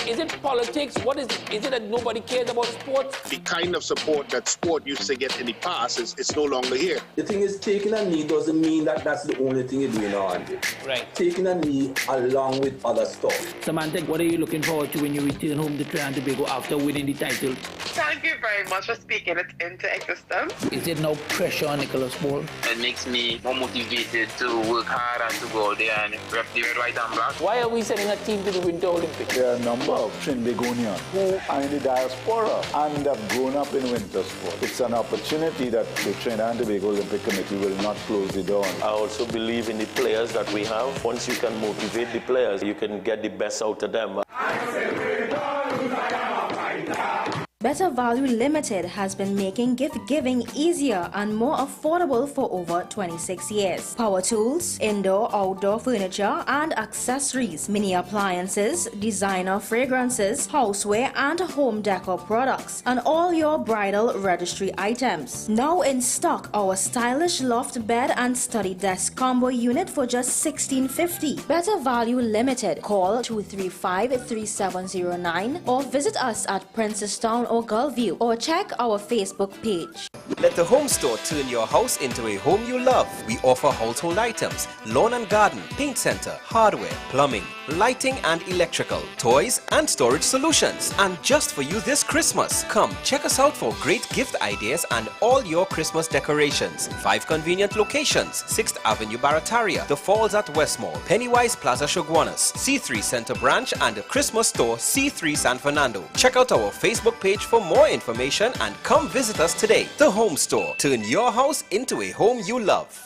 Is it politics? What is it? Is it that nobody cares about sports? The kind of support that sport used to get in the past is no longer here. The thing is, taking a knee doesn't mean that that's the only thing you're doing now, Andy. Right. Taking a knee along with other stuff. Samantha, what are you looking forward to when you return home to Trinidad and Tobago after winning the title? Thank you very much for speaking it into existence. Is there no pressure on Nicholas Ball? It makes me more motivated to work hard and to go out there and rep the red, white and black. Why are we sending a team to the Winter Olympics? There are a number of Trinbagonians who are in the diaspora and have grown up in winter sport. It's an opportunity that the Trinidad and Tobago Olympic Committee will not close the door on. I also believe in the players that we have. Once you can motivate the players, you can get the best out of them. Better Value Limited has been making gift giving easier and more affordable for over 26 years. Power tools, indoor, outdoor furniture and accessories, mini appliances, designer fragrances, houseware and home decor products, and all your bridal registry items. Now in stock, our stylish loft bed and study desk combo unit for just $16.50. Better Value Limited. Call 235-3709 or visit us at Princestown or Gulview, or check our Facebook page. Let the home store turn your house into a home you love. We offer household items, lawn and garden, paint center, hardware, plumbing, lighting and electrical, toys and storage solutions. And just for you this Christmas, come check us out for great gift ideas and all your Christmas decorations. 5 convenient locations: 6th Avenue Barataria, The Falls at Westmall, Pennywise Plaza Shoguanas, C3 Center Branch and the Christmas store C3 San Fernando. Check out our Facebook page for more information and come visit us today. The Home Store. Turn your house into a home you love.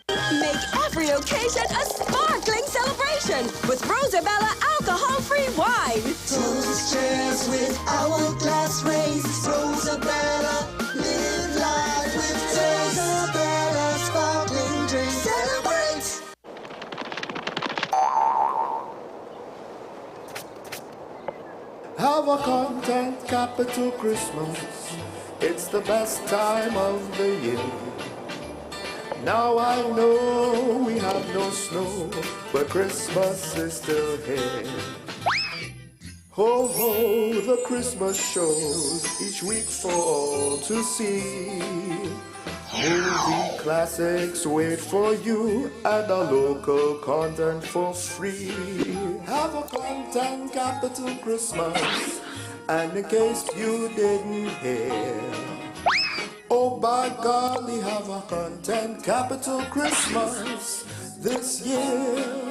Make every occasion a sparkling celebration with Rosabella alcohol-free wine. Toast cheers with hourglass race. Rosabella, live life with Rosabella sparkling drink. Celebrate! content capital Christmas. It's the best time of the year. Now I know we have no snow, but Christmas is still here. Ho ho, the Christmas shows each week for all to see. Movie classics wait for you and our local content for free. Have a content capital Christmas, and in case you didn't hear, oh by golly, have a content capital Christmas this year.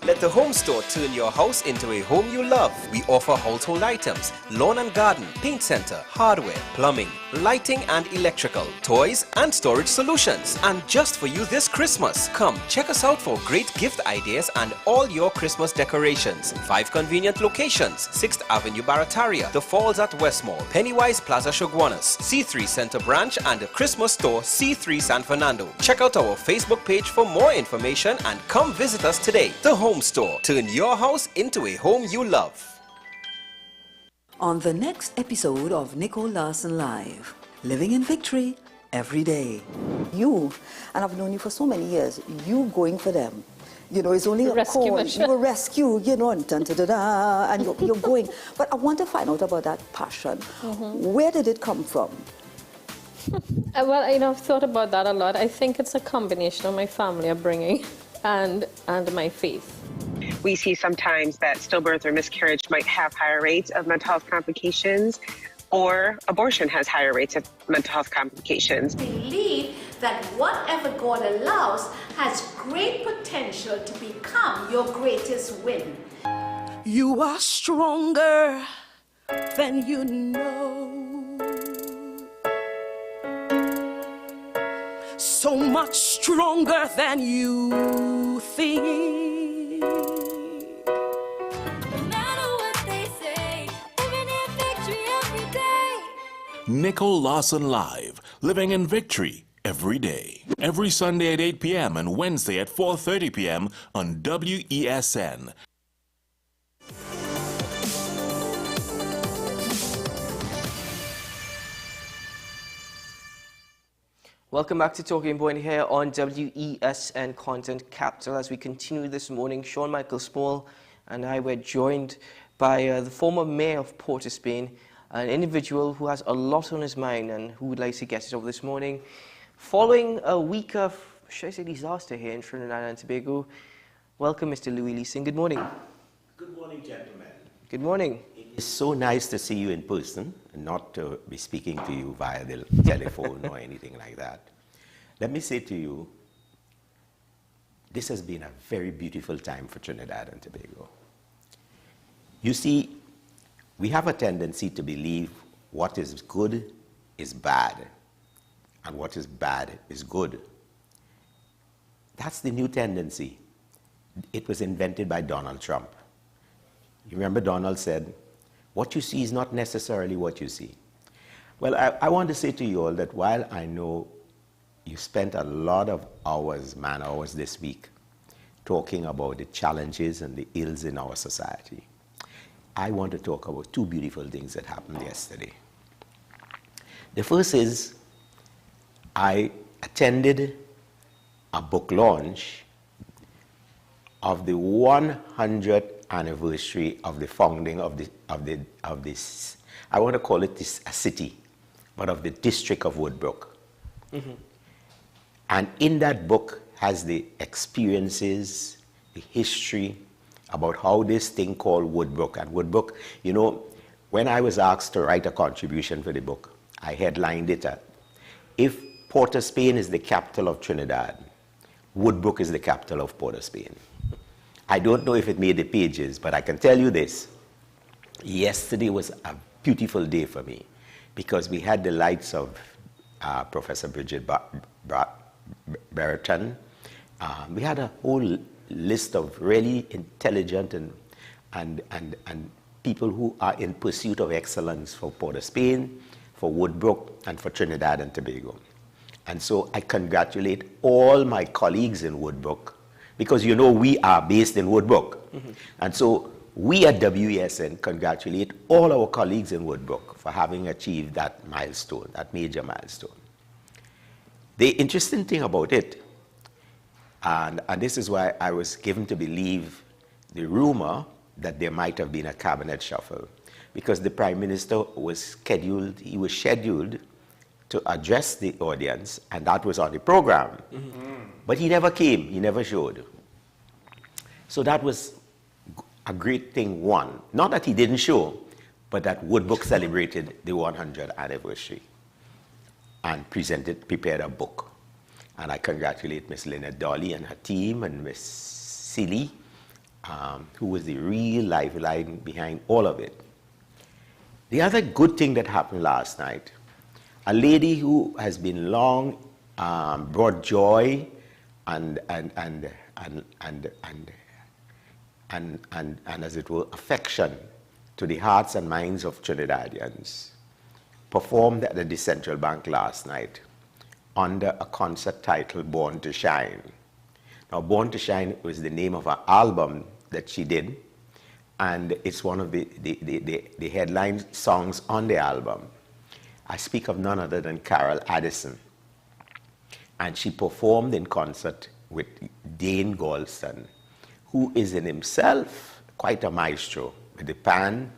Let the Home Store turn your house into a home you love. We offer household items, lawn and garden, paint center, hardware, plumbing, lighting and electrical, toys and storage solutions. And just for you this Christmas, come check us out for great gift ideas and all your Christmas decorations. 5 convenient locations: 6th Avenue Barataria, The Falls at West Mall, Pennywise Plaza Shoguanas, C3 Center Branch and the Christmas Store C3 San Fernando. Check out our Facebook page for more information and come visit us today. The Home Store. Turn your house into a home you love. On the next episode of Nicole Larson Live, living in victory every day. You, and I've known you for so many years, you going for them. You know, it's only a Rescue call. mission. You will rescue, you know, and dun-dun-dun-dun, and you're going. But I want to find out about that passion. Where did it come from? Well, you know, I've thought about that a lot. I think it's a combination of my family upbringing and my faith. We see sometimes that stillbirth or miscarriage might have higher rates of mental health complications, or abortion has higher rates of mental health complications. Believe that whatever God allows has great potential to become your greatest win. You are stronger than you know. So much stronger than you think. Nicole Larson Live, living in victory every day. Every Sunday at 8 p.m. and Wednesday at 4:30 p.m. on WESN. Welcome back to Talking Point here on WESN Content Capital. As we continue this morning, Sean Michael Small and I were joined by the former mayor of Port of Spain, an individual who has a lot on his mind and who would like to get it over this morning. Following a week of, should I say, disaster here in Trinidad and Tobago, welcome Mr. Louis Leeson. Good morning. Good morning, gentlemen. Good morning. It's so nice to see you in person and not to be speaking to you via the telephone or anything like that. Let me say to you, this has been a very beautiful time for Trinidad and Tobago. You see, we have a tendency to believe what is good is bad, and what is bad is good. That's the new tendency. It was invented by Donald Trump. You remember Donald said, what you see is not necessarily what you see. Well, I want to say to you all that while I know you spent a lot of hours, man-hours this week, talking about the challenges and the ills in our society, I want to talk about 2 beautiful things that happened yesterday. The first is I attended a book launch of the 100th anniversary of the founding of this, I want to call it this a city, but of the district of Woodbrook. And in that book has the experiences, the history, about how this thing called Woodbrook. And Woodbrook, you know, when I was asked to write a contribution for the book, I headlined it at, if Port of Spain is the capital of Trinidad, Woodbrook is the capital of Port of Spain. I don't know if it made the pages, but I can tell you this. Yesterday was a beautiful day for me because we had the likes of Professor Bridget Brereton. We had a whole list of really intelligent and people who are in pursuit of excellence for Port of Spain, for Woodbrook, and for Trinidad and Tobago. And so I congratulate all my colleagues in Woodbrook, because you know we are based in Woodbrook. And so we at WESN congratulate all our colleagues in Woodbrook for having achieved that milestone, that major milestone. The interesting thing about it, and this is why I was given to believe the rumor that there might have been a cabinet shuffle, because the Prime Minister was scheduled to address the audience, and that was on the program. But he never came, he never showed. So that was a great thing, one. Not that he didn't show, but that Woodbrook celebrated the 100th anniversary and prepared a book. And I congratulate Miss Lynette Dolly and her team, and Miss Silly, who was the real lifeline behind all of it. The other good thing that happened last night, a lady who has been long brought joy and as it were affection to the hearts and minds of Trinidadians, performed at the Central Bank last night under a concert titled Born to Shine. Now, Born to Shine was the name of an album that she did, and it's one of the headline songs on the album. I speak of none other than Carol Addison. And she performed in concert with Dane Galston, who is in himself quite a maestro with the pan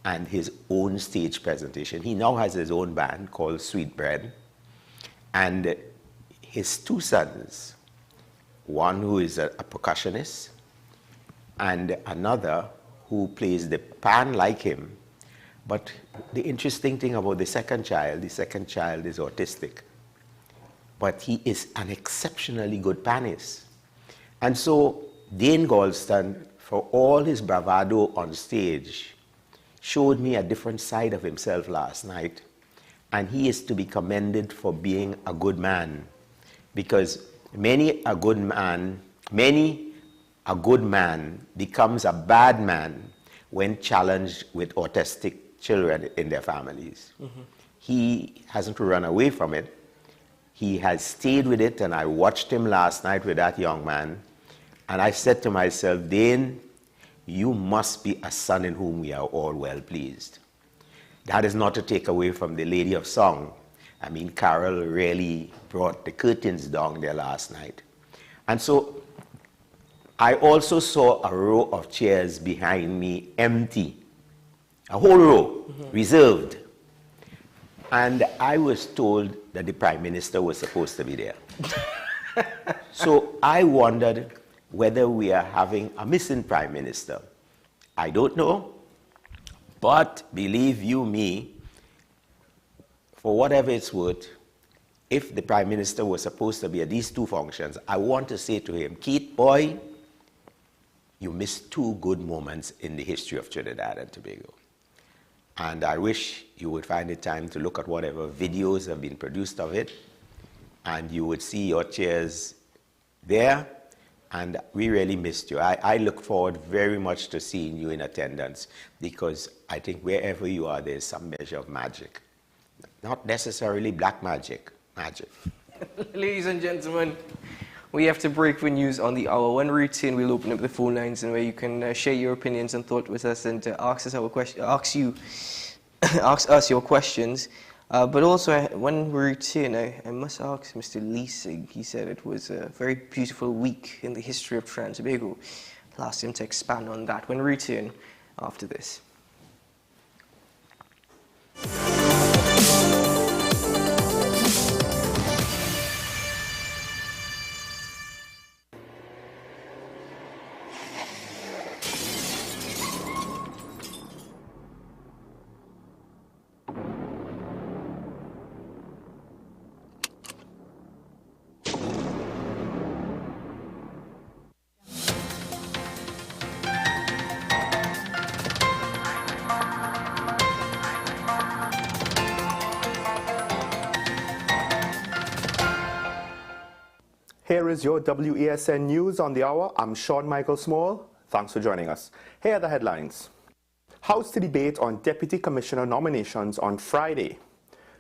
and his own stage presentation. He now has his own band called Sweetbread. And his two sons, one who is a percussionist and another who plays the pan like him. But the interesting thing about the second child is autistic. But he is an exceptionally good panist. And so Dane Galston, for all his bravado on stage, showed me a different side of himself last night. And he is to be commended for being a good man. Because many a good man becomes a bad man when challenged with autistic children in their families. He hasn't run away from it. He has stayed with it, and I watched him last night with that young man, and I said to myself, Dane, you must be a son in whom we are all well pleased. That is not to take away from the lady of song. I mean, Carol really brought the curtains down there last night. And so I also saw a row of chairs behind me empty, a whole row, reserved. And I was told that the Prime Minister was supposed to be there. So I wondered whether we are having a missing Prime Minister. I don't know, but believe you me, for whatever it's worth, if the Prime Minister was supposed to be at these two functions, I want to say to him, Keith, boy, you missed two good moments in the history of Trinidad and Tobago. And I wish you would find the time to look at whatever videos have been produced of it, and you would see your chairs there, and we really missed you. I look forward very much to seeing you in attendance, because I think wherever you are, there's some measure of magic. Not necessarily black magic, magic. Ladies and gentlemen, we have to break for news on the hour. When we return, we'll open up the phone lines and where you can share your opinions and thoughts with us and ask us your questions. But also, when we return, I must ask Mr. Leasing. He said it was a very beautiful week in the history of Trinidad and Tobago. I'll ask him to expand on that when we return after this. Here is your WESN News on the Hour. I'm Sean Michael Small. Thanks for joining us. Here are the headlines. House to debate on Deputy Commissioner nominations on Friday.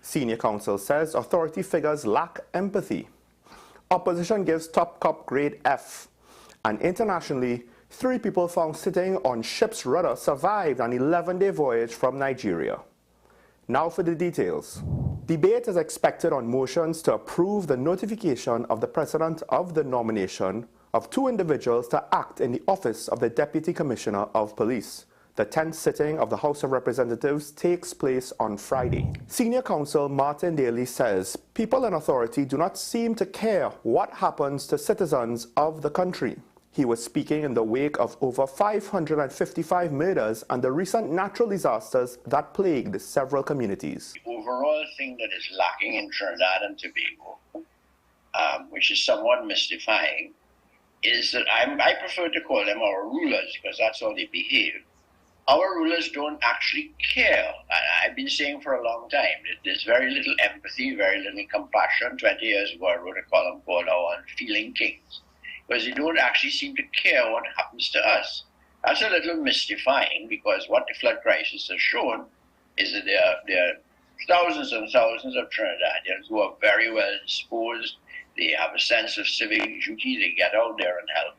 Senior counsel says authority figures lack empathy. Opposition gives top cop grade F. And internationally, 3 people found sitting on ship's rudder survived an 11-day voyage from Nigeria. Now for the details. Debate is expected on motions to approve the notification of the President of the nomination of 2 individuals to act in the office of the Deputy Commissioner of Police. The 10th sitting of the House of Representatives takes place on Friday. Senior counsel Martin Daly says people in authority do not seem to care what happens to citizens of the country. He was speaking in the wake of over 555 murders and the recent natural disasters that plagued several communities. The overall thing that is lacking in Trinidad and Tobago, which is somewhat mystifying, is that I prefer to call them our rulers because that's how they behave. Our rulers don't actually care. I've been saying for a long time that there's very little empathy, very little compassion. 20 years ago, I wrote a column called Our Unfeeling Kings, because they don't actually seem to care what happens to us. That's a little mystifying because what the flood crisis has shown is that there are thousands and thousands of Trinidadians who are very well disposed. They have a sense of civic duty. They get out there and help.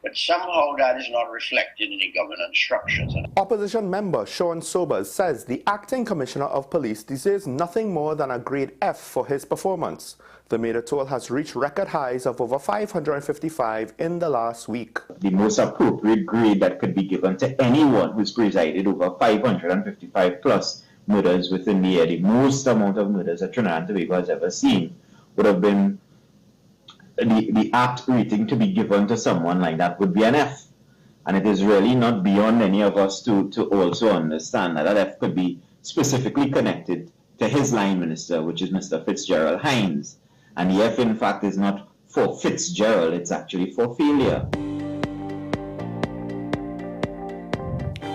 But somehow that is not reflected in the government structures. Opposition member Sean Sobers says the acting commissioner of police deserves nothing more than a grade F for his performance. The murder toll has reached record highs of over 555 in the last week. The most appropriate grade that could be given to anyone who's presided over 555 plus murders within the year, the most amount of murders that Trinidad and Tobago has ever seen, would have been the apt rating to be given to someone like that would be an F. And it is really not beyond any of us to also understand that that F could be specifically connected to his line minister, which is Mr. Fitzgerald Hines. And the F, in fact, is not for Fitzgerald, it's actually for failure.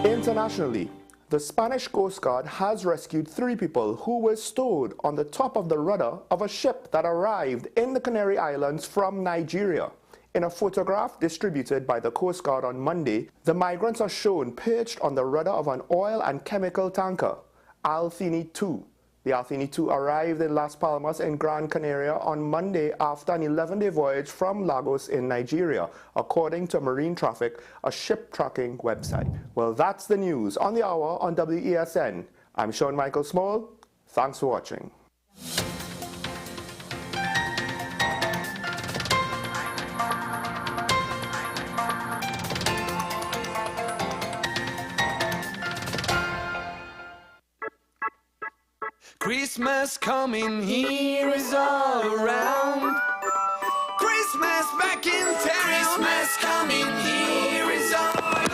Internationally, the Spanish Coast Guard has rescued 3 people who were stowed on the top of the rudder of a ship that arrived in the Canary Islands from Nigeria. In a photograph distributed by the Coast Guard on Monday, the migrants are shown perched on the rudder of an oil and chemical tanker, Althini 2. The Althini 2 arrived in Las Palmas in Gran Canaria on Monday after an 11-day voyage from Lagos in Nigeria, according to Marine Traffic, a ship tracking website. Well, that's the news on the hour on WESN. I'm Sean Michael Small. Thanks for watching. Christmas coming, here is all around. Christmas back in town. Christmas coming, here is all around.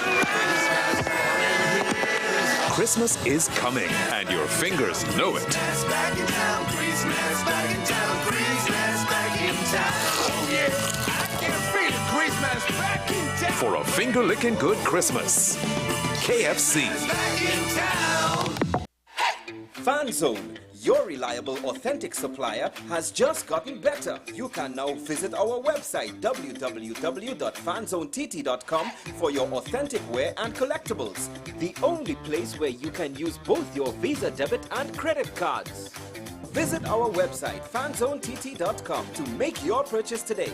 Christmas is coming, and your fingers know it. Christmas back in town. Christmas back in town. Christmas back in town. Oh yeah, I can feel it. Christmas back in town. For a finger-licking good Christmas. KFC. Christmas back in town. FanZone, your reliable, authentic supplier, has just gotten better. You can now visit our website www.fanzonett.com for your authentic wear and collectibles. The only place where you can use both your Visa debit and credit cards. Visit our website fanzonett.com to make your purchase today.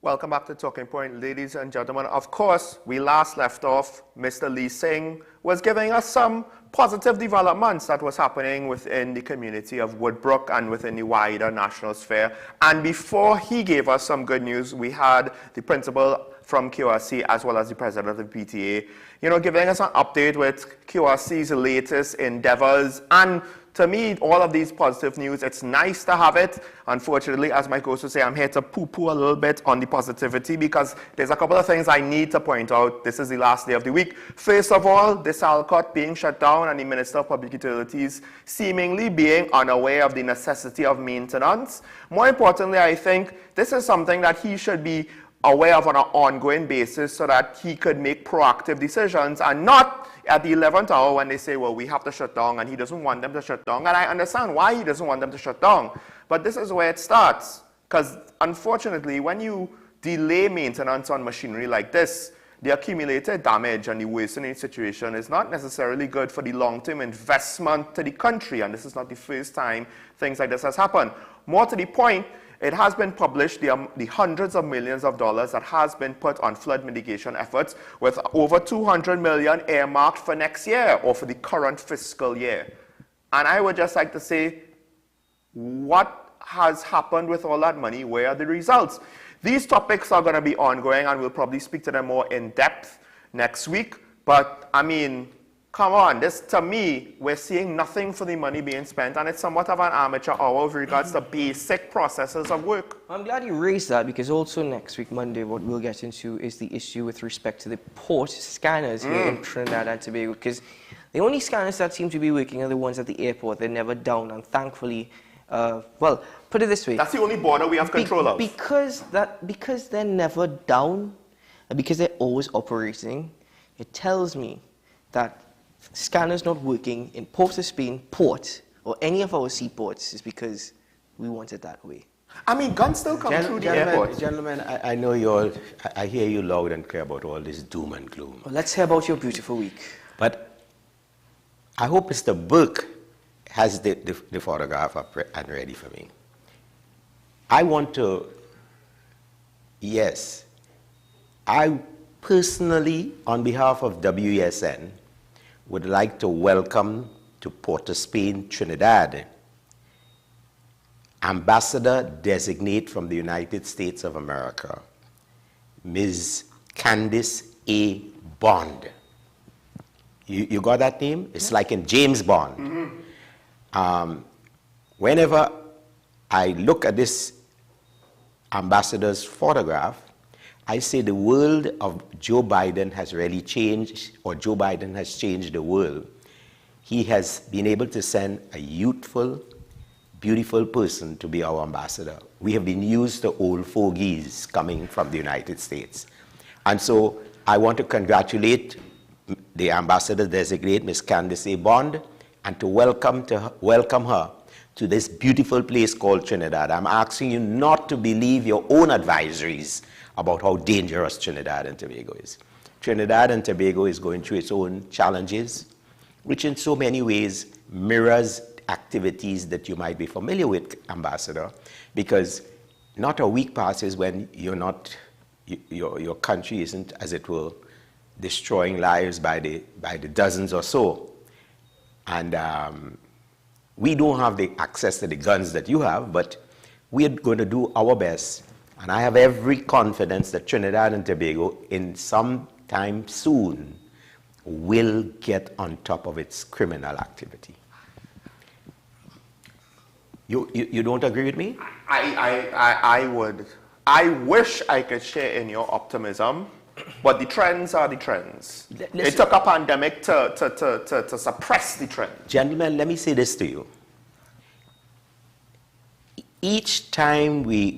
Welcome back to Talking Point, ladies and gentlemen. Of course, we last left off, Mr. Lee Singh was giving us some positive developments that was happening within the community of Woodbrook and within the wider national sphere. And before he gave us some good news, we had the principal from QRC as well as the president of the PTA, giving us an update with QRC's latest endeavors. And to me, all of these positive news, it's nice to have it. Unfortunately, as my host would say, I'm here to poo-poo a little bit on the positivity because there's a couple of things I need to point out. This is the last day of the week. First of all, the Salcott being shut down and the Minister of Public Utilities seemingly being unaware of the necessity of maintenance. More importantly, I think this is something that he should be aware of on an ongoing basis so that he could make proactive decisions and not at the 11th hour when they say, well, we have to shut down, and he doesn't want them to shut down. And I understand why he doesn't want them to shut down. But this is where it starts. Because unfortunately, when you delay maintenance on machinery like this, the accumulated damage and the worsening situation is not necessarily good for the long-term investment to the country. And this is not the first time things like this has happened. More to the point, it has been published, the hundreds of millions of dollars that has been put on flood mitigation efforts, with over $200 million earmarked for next year or for the current fiscal year. And I would just like to say, what has happened with all that money? Where are the results? These topics are going to be ongoing, and we'll probably speak to them more in depth next week. But I mean, come on, this, to me, we're seeing nothing for the money being spent, and it's somewhat of an amateur hour with regards to basic processes of work. I'm glad you raised that, because also next week, Monday, what we'll get into is the issue with respect to the port scanners here in Trinidad and Tobago, because the only scanners that seem to be working are the ones at the airport. They're never down, and thankfully, well, put it this way. That's the only border we have control of. Because they're never down, and because they're always operating, it tells me that scanners not working in Port of Spain port or any of our seaports is because we want it that way. I mean, guns still come through the airport. Gentlemen, I know you all, I hear you loud and clear about all this doom and gloom. Well, let's hear about your beautiful week. But I hope Mr. Burke has the photograph up and ready for me. I want to, yes, I personally, on behalf of WESN, would like to welcome to Port of Spain, Trinidad, Ambassador-designate from the United States of America, Ms. Candice A. Bond. You got that name? It's like in James Bond. Whenever I look at this ambassador's photograph, I say the world of Joe Biden has really changed, or Joe Biden has changed the world. He has been able to send a youthful, beautiful person to be our ambassador. We have been used to old fogies coming from the United States. And so I want to congratulate the ambassador-designate, Ms. Candice A. Bond, and to welcome her to this beautiful place called Trinidad. I'm asking you not to believe your own advisories about how dangerous Trinidad and Tobago is. Trinidad and Tobago is going through its own challenges, which in so many ways mirrors activities that you might be familiar with, Ambassador, because not a week passes when your country isn't, as it were, destroying lives by the dozens or so. And we don't have the access to the guns that you have, but we're going to do our best. And I have every confidence that Trinidad and Tobago, in some time soon, will get on top of its criminal activity. You don't agree with me? I would. I wish I could share in your optimism, but the trends are the trends. It took a pandemic to suppress the trend. Gentlemen, let me say this to you. Each time we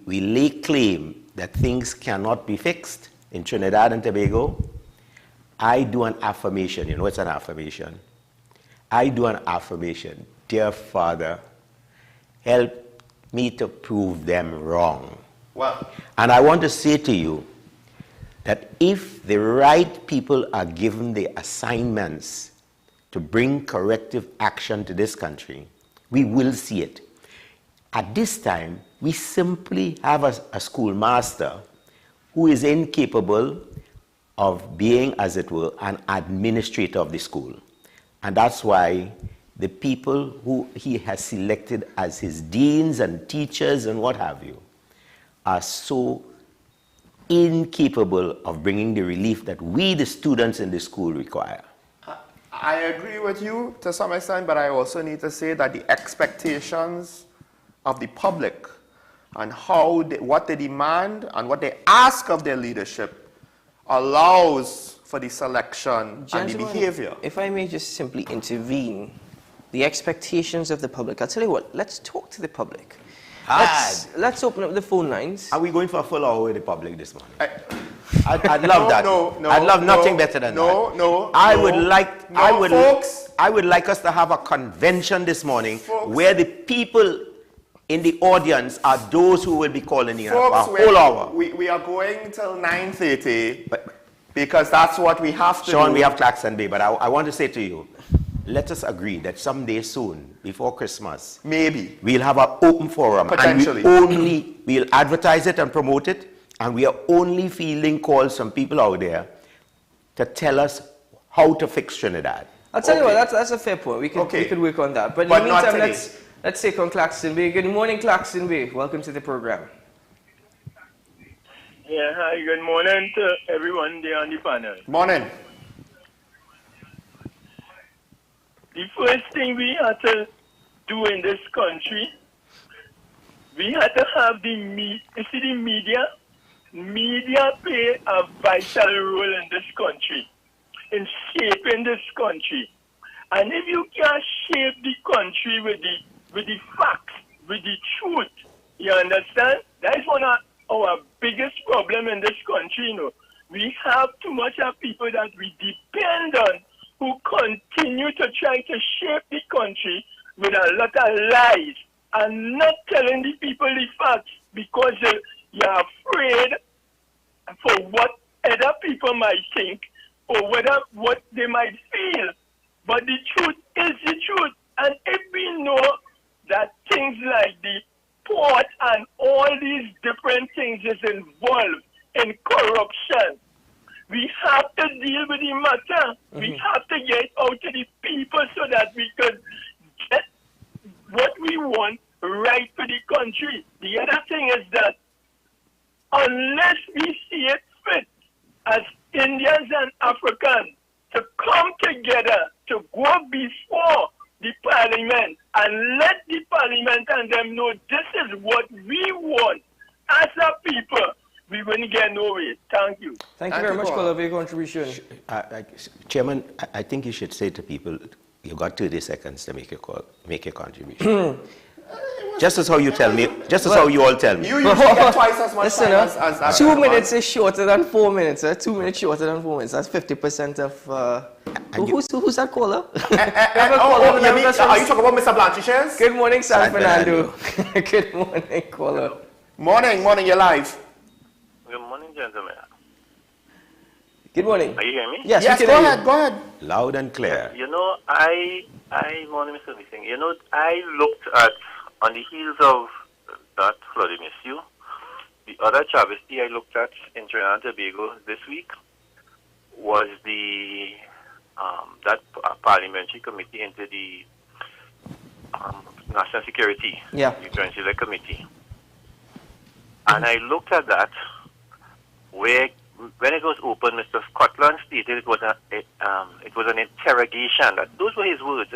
lay claim that things cannot be fixed in Trinidad and Tobago, I do an affirmation. You know what's an affirmation? I do an affirmation. Dear Father, help me to prove them wrong. Well, and I want to say to you that if the right people are given the assignments to bring corrective action to this country, we will see it. At this time, We simply have a schoolmaster who is incapable of being, as it were, an administrator of the school. And that's why the people who he has selected as his deans and teachers and what have you are so incapable of bringing the relief that we, the students in the school, require. I agree with you to some extent, but I also need to say that the expectations of the public and what they demand and what they ask of their leadership allows for the selection and the behavior. If I may just simply intervene, the expectations of the public. I'll tell you what, let's talk to the public. Let's open up the phone lines. Are we going for a full hour with the public this morning? I'd love that. I'd love nothing better than that. I would like us to have a convention this morning where the people in the audience are those who will be calling in for a whole hour. We are going till 9:30 because that's what we have to Sean, do. we have Claxon Bay, but I want to say to you, let us agree that someday soon, before Christmas, maybe we'll have an open forum. Potentially. And we'll advertise it and promote it, and we are only fielding calls from people out there to tell us how to fix Trinidad. I'll tell you what, that's a fair point. We could work on that. But in the meantime, let's take on Claxon Bay. Good morning, Claxon Bay. Welcome to the program. Yeah, hi, good morning to everyone there on the panel. Morning. The first thing we had to do in this country, we had to have the media. Media play a vital role in this country, in shaping this country. And if you can shape the country with the facts, with the truth, you understand? That is one of our biggest problem in this country, you know. We have too much of people that we depend on who continue to try to shape the country with a lot of lies and not telling the people the facts because you're afraid for what other people might think or what they might feel. But the truth is the truth. And if we know that things like the port and all these different things is involved in corruption, we have to deal with the matter. We have to get out to the people so that we could get what we want right for the country. The other thing is that unless we see it fit as Indians and Africans to come together to go before the parliament and let the parliament and them know this is what we want as a people, we wouldn't get nowhere. Thank you. Thank you very much, Kola, for your contribution. Chairman, I think you should say to people, you got 30 seconds to make your contribution. Just as how you tell me, just as how you all tell me. You usually get twice as much time as 2 minutes is shorter than 4 minutes. 2 minutes shorter than 4 minutes. That's 50% of... who's that caller? Are you talking about Mr. Blanchard? Good morning, San Fernando. Good morning, caller. Morning, you're live. Good morning, gentlemen. Good morning. Are you hearing me? Yes, go ahead. Loud and clear. You know, morning, Mr. Missing. You know, I looked at, on the heels of that flooding issue, the other travesty I looked at in Trinidad and Tobago this week was the that parliamentary committee into the National Security, the Joint Select Committee. And I looked at that where, when it was open, Mr. Scotland stated it was an interrogation. Those were his words,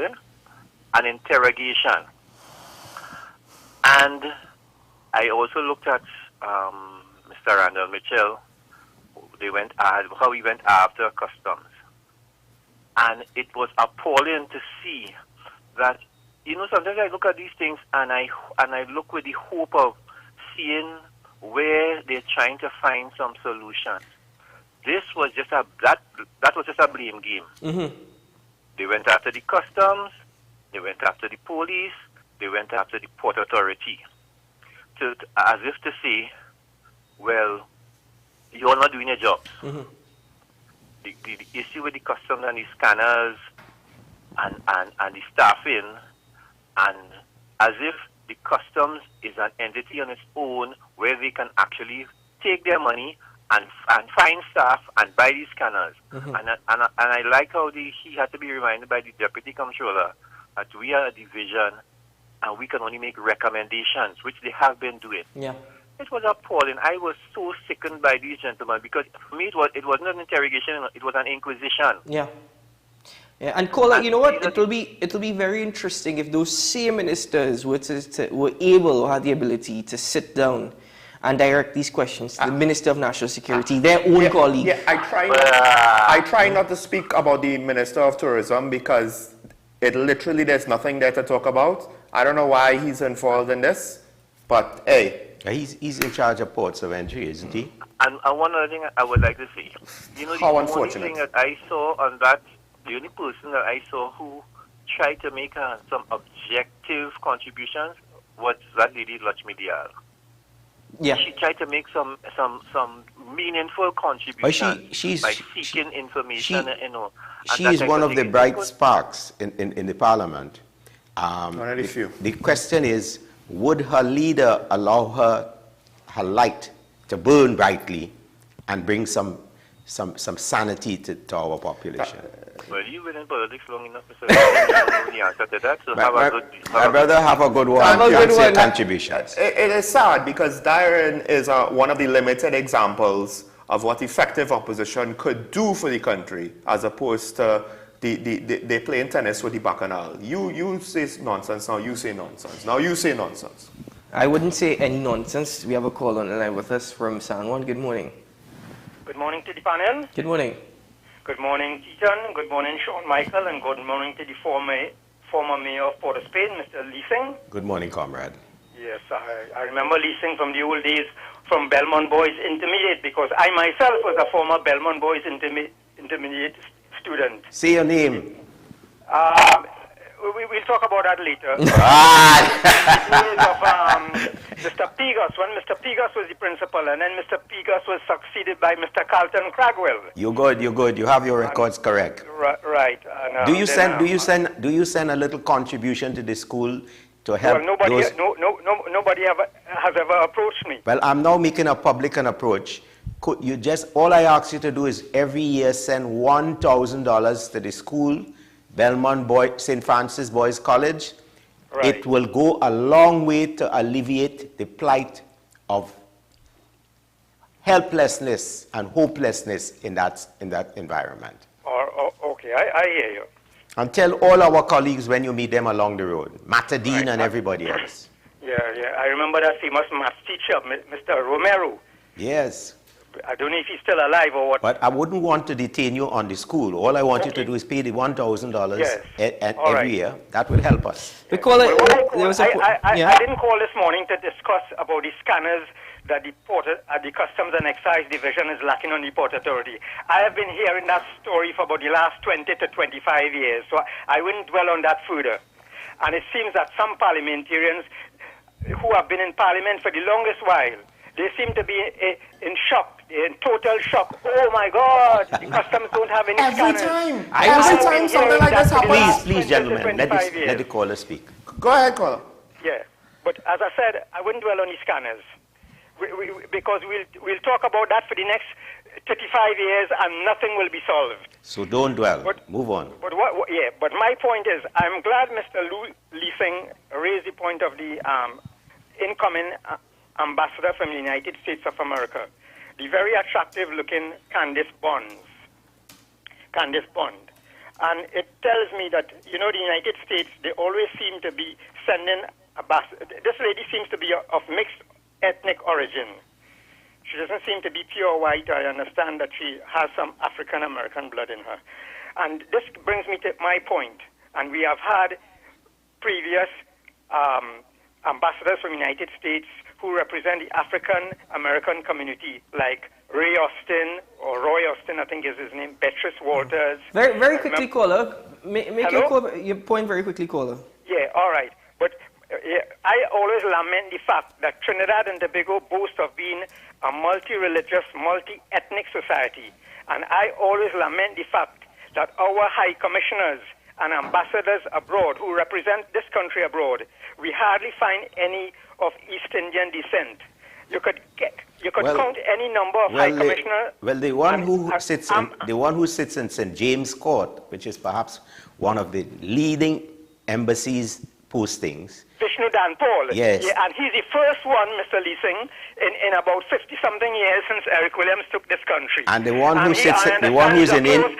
an interrogation. And I also looked at Mr. Randall Mitchell. How he went after customs, and it was appalling to see that. You know, sometimes I look at these things and I look with the hope of seeing where they're trying to find some solutions. This was just that was just a blame game. They went after the customs, they went after the police, they went after the Port Authority, as if to say, well, you're not doing your job. The issue with the customs and the scanners and the staffing, and as if the customs is an entity on its own where they can actually take their money and find staff and buy these scanners. And I like how he had to be reminded by the deputy comptroller that we are a division and we can only make recommendations, which they have been doing. Yeah. It was appalling. I was so sickened by these gentlemen because for me it wasn't an interrogation, it was an inquisition. Yeah. Yeah, and Kola, you know what? It'll be very interesting if those same ministers were able or had the ability to sit down and direct these questions to the Minister of National Security, their own colleague. Yeah, I try not to speak about the Minister of Tourism because there's nothing there to talk about. I don't know why he's involved in this, but hey. He's in charge of ports of entry, isn't he? And one other thing I would like to say, you know, the only thing that I saw on that, the only person that I saw who tried to make some objective contributions was that lady Lakshmi Diyal. Yeah. She tried to make some meaningful contributions by seeking information, She is one of the bright sparks in the parliament. One of the few. The question is, would her leader allow her light to burn brightly and bring some sanity to our population? Well, you've been in politics long enough, so you know the answer to that. So I'd rather have a good one. Contributions. It is sad because Darren is one of the limited examples of what effective opposition could do for the country, as opposed to they playing tennis with the bacchanal. You say nonsense, now you say nonsense. Now you say nonsense. I wouldn't say any nonsense. We have a call on the line with us from San Juan. Good morning. Good morning to the panel. Good morning. Good morning, Keaton. Good morning, Sean Michael. And good morning to the former mayor of Port of Spain, Mr. Leasing. Good morning, comrade. Yes, I remember Leasing from the old days from Belmont Boys Intermediate because I myself was a former Belmont Boys Intermediate student. Say your name. We'll talk about that later. Mr. Pigas, when Mr. Pigas was the principal, and then Mr. Pigas was succeeded by Mr. Carlton Cragwell. You're good. You have your records correct. Right. Do you send a little contribution to the school to help? Well, nobody has ever approached me. Well, I'm now making a public approach. Could you all I ask you to do is every year send $1,000 to the school, St. Francis Boys College. Right. It will go a long way to alleviate the plight of helplessness and hopelessness in that environment. Okay, I hear you. And tell all our colleagues when you meet them along the road, Matadine and everybody else. Yeah. I remember that famous math teacher, Mr. Romero. Yes. I don't know if he's still alive or what. But I wouldn't want to detain you on the school. All I want you to do is pay the $1,000 every year. That will help us. I didn't call this morning to discuss about the scanners that the Customs and Excise Division is lacking on the Port Authority. I have been hearing that story for about the last 20 to 25 years, so I wouldn't dwell on that further. And it seems that some parliamentarians who have been in Parliament for the longest while, they seem to be in shock, in total shock. Oh my God, the customs don't have any scanners. Every time something like this happens. Please, gentlemen, let the caller speak. Go ahead, caller. Yeah, but as I said, I wouldn't dwell on the scanners because we'll talk about that for the next 35 years and nothing will be solved. So don't dwell. Move on. But but my point is, I'm glad Mr. Leasing raised the point of the incoming ambassador from the United States of America, the very attractive-looking Candice Bond. And it tells me that, the United States, they always seem to be sending this lady seems to be of mixed ethnic origin. She doesn't seem to be pure white. I understand that she has some African-American blood in her. And this brings me to my point. And we have had previous ambassadors from the United States who represent the African-American community, like Roy Austin, I think is his name, Beatrice Walters. Very quickly, caller. Make your point very quickly, caller. Yeah, all right. But I always lament the fact that Trinidad and Tobago boast of being a multi-religious, multi-ethnic society. And I always lament the fact that our high commissioners and ambassadors abroad who represent this country abroad, we hardly find any of East Indian descent. You could count any number of high commissioners. The one who sits in St. James Court, which is perhaps one of the leading embassies postings. Vishnu Dan Paul. Yes. Yeah, and he's the first one, Mr. Lee Singh, in about 50-something years since Eric Williams took this country. And the one who sits, the one who's in India.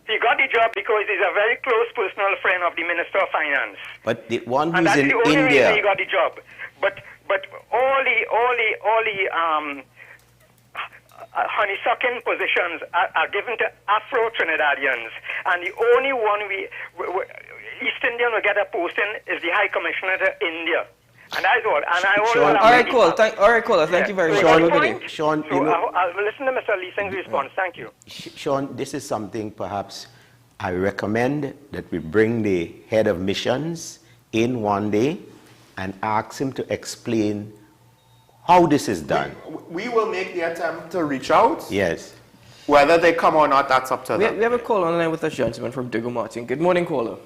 He got the job because he's a very close personal friend of the Minister of Finance. But the one and who's that's in the only India. reason he got the job. But all the honeysucking positions are given to Afro-Trinidadians, and the only one East Indian will get a posting is the High Commissioner to India. And that's all. And All right, caller. Thank you very much. Sean, I'll listen to Mr. Lee Singh's response. Thank you. Sean, this is something perhaps I recommend that we bring the head of missions in one day and ask him to explain how this is done. We will make the attempt to reach out. Yes. Whether they come or not, that's up to them. We have a call on the line with us, gentleman from Diggle Martin. Good morning, caller.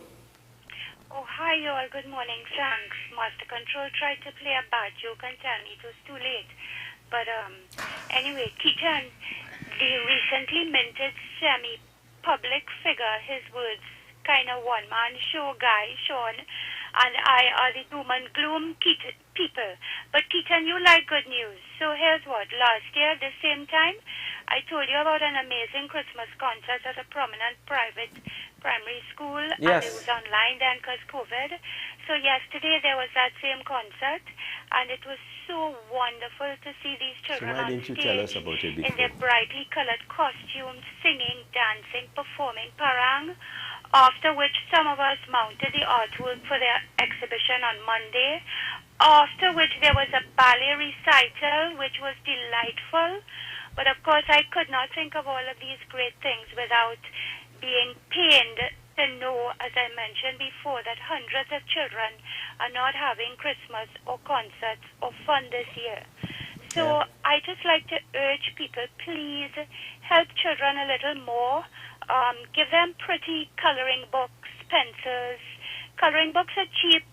Oh, hi, y'all. Good morning. Thanks. Master Control tried to play a bad joke and tell me it was too late. But anyway, Keaton, the recently minted semi-public figure, his words, kind of one-man show guy, Sean, and I are the doom and gloom people. But Keaton, you like good news. So here's what. Last year, the same time, I told you about an amazing Christmas concert at a prominent private primary school. Yes. And it was online then because COVID. So yesterday there was that same concert, and it was so wonderful to see these children why on didn't you stage tell us about it before? in their brightly colored costumes, singing, dancing, performing parang. After which some of us mounted the artwork for their exhibition on Monday. After which there was a ballet recital, which was delightful. But of course I could not think of all of these great things without being pained to know, as I mentioned before, that hundreds of children are not having Christmas or concerts or fun this year. So I just like to urge people, please help children a little more. Give them pretty coloring books, pencils. Coloring books are cheap.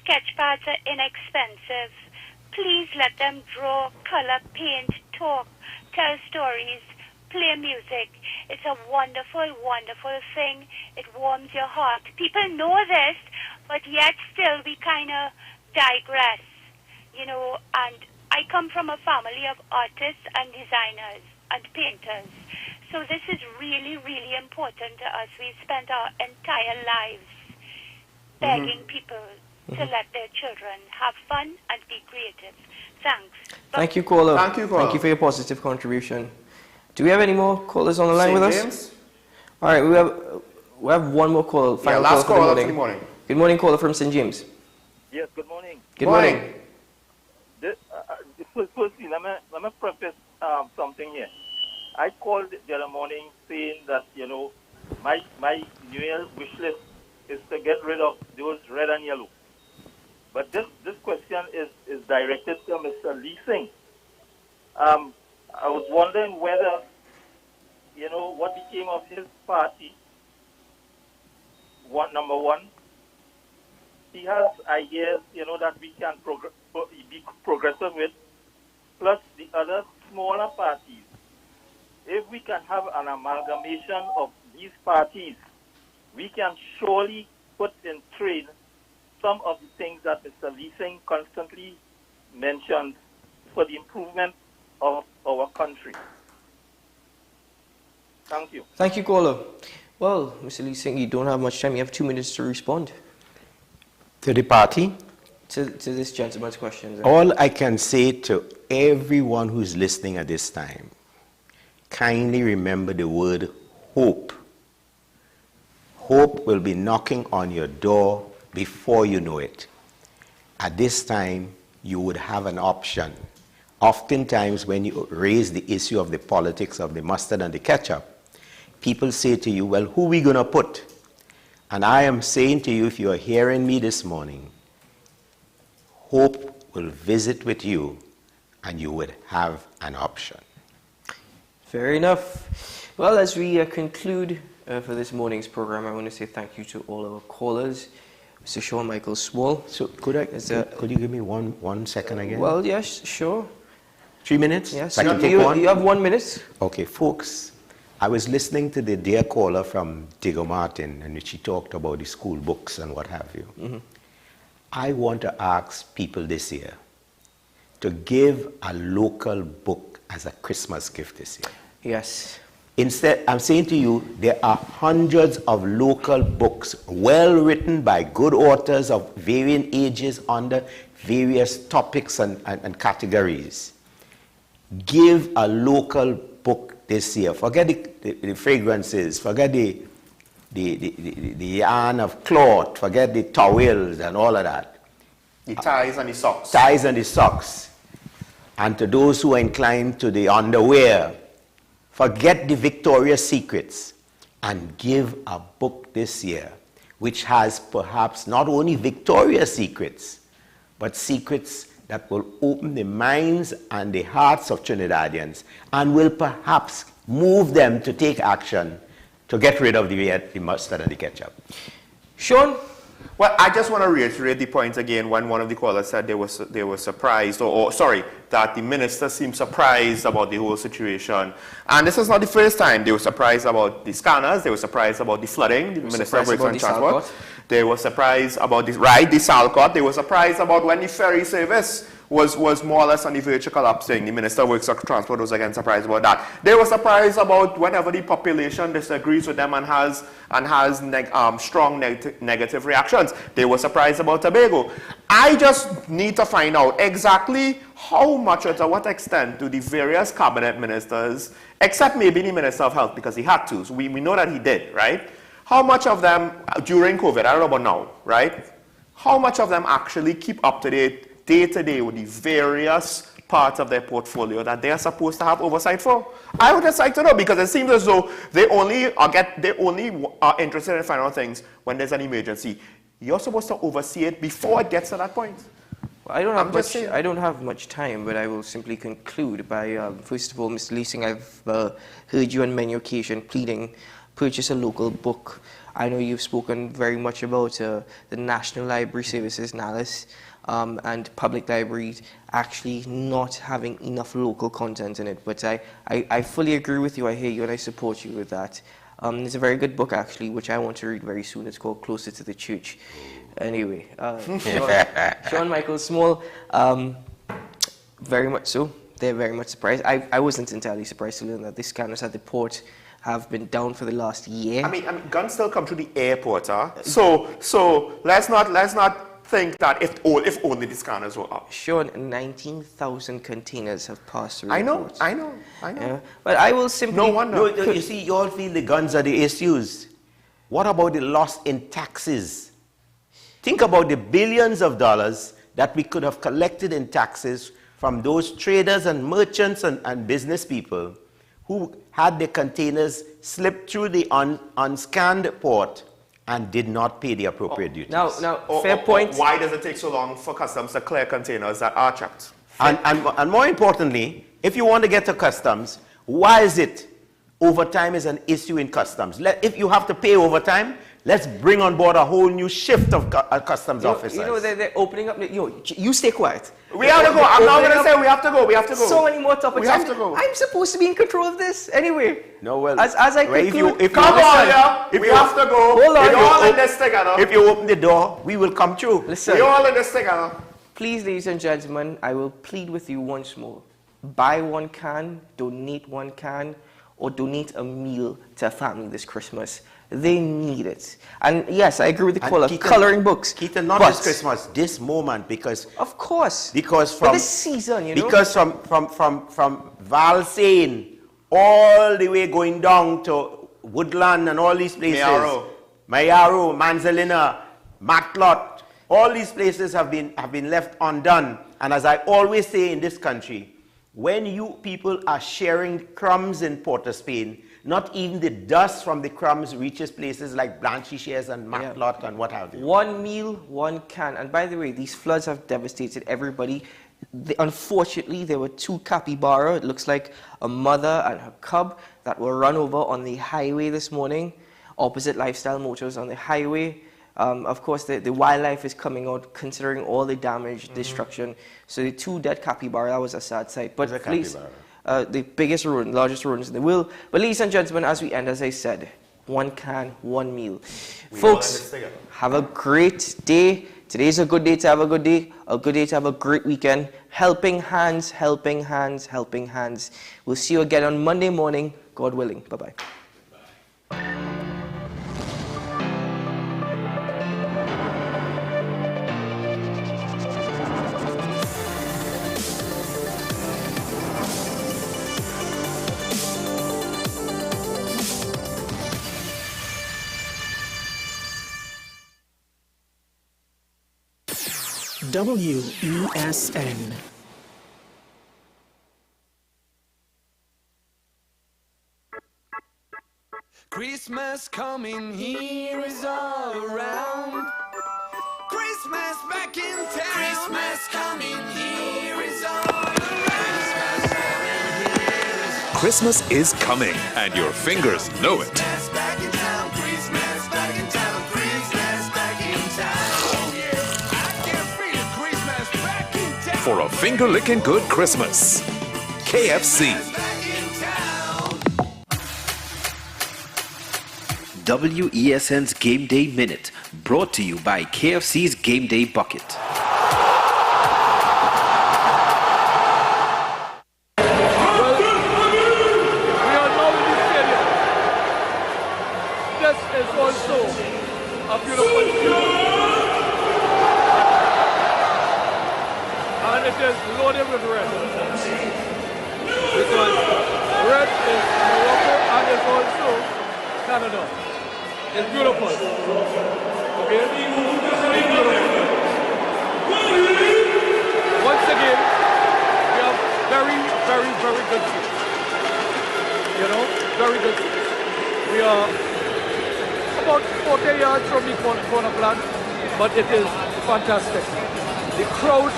Sketch pads are inexpensive. Please let them draw, color, paint, talk, tell stories, play music. It's a wonderful, wonderful thing. It warms your heart. People know this, but yet still we kind of digress, you know. And I come from a family of artists and designers and painters. So this is really, really important to us. We've spent our entire lives begging people to let their children have fun and be creative. Thanks. Thank you, caller. Thank you, caller. Thank you for your positive contribution. Do we have any more callers on the line St. with us? James? All right, we have one more call. Final last call call for of the morning. Good morning, caller from St. James. Yes, good morning. Good morning. Firstly, let me preface something here. I called the other morning saying that, you know, my New Year wish list is to get rid of those red and yellow. But this question is directed to Mr. Lee Singh. I was wondering whether, you know, what became of his party. Number one, he has ideas, you know, that we can be progressive with, plus the other smaller parties. If we can have an amalgamation of these parties, we can surely put in train some of the things that Mr. Lee Singh constantly mentioned for the improvement of our country. Thank you. Thank you, caller. Well, Mr. Lee Singh, you don't have much time. You have 2 minutes to respond. To the party? To this gentleman's questions. All I can say to everyone who's listening at this time, kindly remember the word hope. Hope will be knocking on your door before you know it. At this time, you would have an option. Oftentimes, when you raise the issue of the politics of the mustard and the ketchup, people say to you, well, who are we going to put? And I am saying to you, if you are hearing me this morning, hope will visit with you and you would have an option. Fair enough. Well, as we conclude for this morning's program. I want to say thank you to all our callers. Mr. Sean Michael Small. So could you give me one second again? Well, yes, sure. 3 minutes? Yes. So I can take one? You have 1 minute. Okay, folks. I was listening to the dear caller from Digger Martin, and she talked about the school books and what have you. Mm-hmm. I want to ask people this year to give a local book as a Christmas gift this year. Yes. Instead, I'm saying to you, there are hundreds of local books, well written by good authors of varying ages under various topics and categories. Give a local book this year. Forget the fragrances, forget the yarn of cloth, forget the towels and all of that. The ties and the socks. Ties and the socks. And to those who are inclined to the underwear, forget the Victoria's Secrets and give a book this year which has perhaps not only Victoria's Secrets, but secrets that will open the minds and the hearts of Trinidadians and will perhaps move them to take action to get rid of the mustard and the ketchup. Sean? Well, I just want to reiterate the point again when one of the callers said they were surprised, that the minister seemed surprised about the whole situation. And this is not the first time. They were surprised about the scanners, they were surprised about the flooding, the Minister of Works and Transport. They were surprised about the Salcott. They were surprised about when the ferry service was more or less on the verge of collapsing. The Minister of Works and Transport was again surprised about that. They were surprised about whenever the population disagrees with them and has strong negative reactions. They were surprised about Tobago. I just need to find out exactly how much or to what extent do the various cabinet ministers, except maybe the Minister of Health because he had to, so we know that he did, right? How much of them during COVID, I don't know about now, right? How much of them actually keep up to date day to day with the various parts of their portfolio that they are supposed to have oversight for? I would just like to know because it seems as though they only are interested in finding out things when there's an emergency. You're supposed to oversee it before it gets to that point. Well, I don't have much time, but I will simply conclude by, first of all, Mr. Leasing, I've heard you on many occasions pleading purchase a local book. I know you've spoken very much about the National Library Services, NALIS, and public libraries actually not having enough local content in it. But I fully agree with you. I hear you and I support you with that. There's a very good book actually, which I want to read very soon. It's called Closer to the Church. Anyway, Sean Michael Small, very much so. They're very much surprised. I wasn't entirely surprised to learn that the scanners at the port have been down for the last year. I mean, guns still come through the airport, huh? So let's not think that if only the scanners were up. Sean, 19,000 containers have passed through. I know. Port. I know. Yeah. But I will simply. No wonder. No, you see, you all feel the guns are the issues. What about the loss in taxes? Think about the billions of dollars that we could have collected in taxes from those traders and merchants and business people who had their containers slipped through the unscanned port and did not pay the appropriate duties. Now, fair point. Why does it take so long for customs to clear containers that are checked? And more importantly, if you want to get to customs, why is it overtime is an issue in customs? If you have to pay overtime, let's bring on board a whole new shift of customs officers. You know, they're opening up. You stay quiet. We have to go. I'm not going to say we have to go. We have to go. So many more topics. We have to go. I'm supposed to be in control of this anyway. No, well, as I conclude, come on, yeah. We have to go. Hold on. We're all in this together. If you open the door, we will come through. Listen. We're all in this together. Please, ladies and gentlemen, I will plead with you once more. Buy one can, donate one can, or donate a meal to a family this Christmas. They need it. And yes, I agree with the caller. Coloring books. Keaton, not this Christmas, this moment, because of course. Because from this season, you know. Because from Valsain all the way going down to Woodland and all these places. Mayaro, Manzalina, Matlot, all these places have been left undone. And as I always say in this country, when you people are sharing crumbs in Port of Spain, not even the dust from the crumbs reaches places like Blanchisseries and Matlot and what have you. One meal, one can. And by the way, these floods have devastated everybody. Unfortunately, there were 2 capybara. It looks like a mother and her cub that were run over on the highway this morning. opposite Lifestyle Motors on the highway. Of course, the wildlife is coming out considering all the damage, destruction. So the 2 dead capybara, that was a sad sight. But the biggest rodent, largest rodents in the world. But ladies and gentlemen, as we end, as I said, 1 can, 1 meal. Folks, have a great day. Today's a good day to have a good day to have a great weekend. Helping hands, helping hands, helping hands. We'll see you again on Monday morning, God willing. Bye-bye. WESN. Christmas coming, here is all around. Christmas back in town. Christmas coming, here is all around. Christmas is coming, and your fingers know it. Christmas back in town. Christmas back in town. Christmas back in town. Oh yeah, I can feel Christmas back in town. For a finger-licking good Christmas. KFC. WESN's Game Day Minute, brought to you by KFC's Game Day Bucket. This is also a beautiful field. And it is loaded with red. Because red is Morocco and is also Canada. It's beautiful. Okay? Beautiful. Once again, we have very, very, very good seats. You know? Very good seats. We are about 40 yards from the corner plant, but it is fantastic. The crowd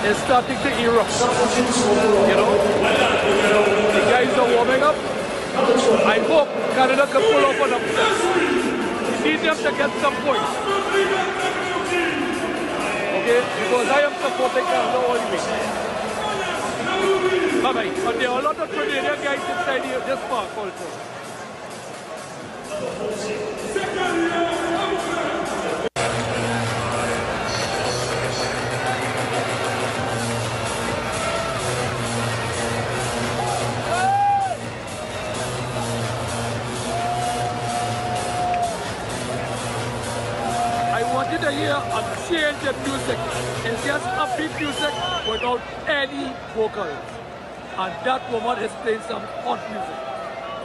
is starting to erupt. You know? The guys are warming up. I hope Canada can pull up an upset. We need them to get some points. Okay? Because I am supporting Canada all the way. Bye-bye. But there are a lot of Trinidadian guys inside here, this park also. To hear a change in music. It's just upbeat music without any vocals. And that woman is playing some hot music.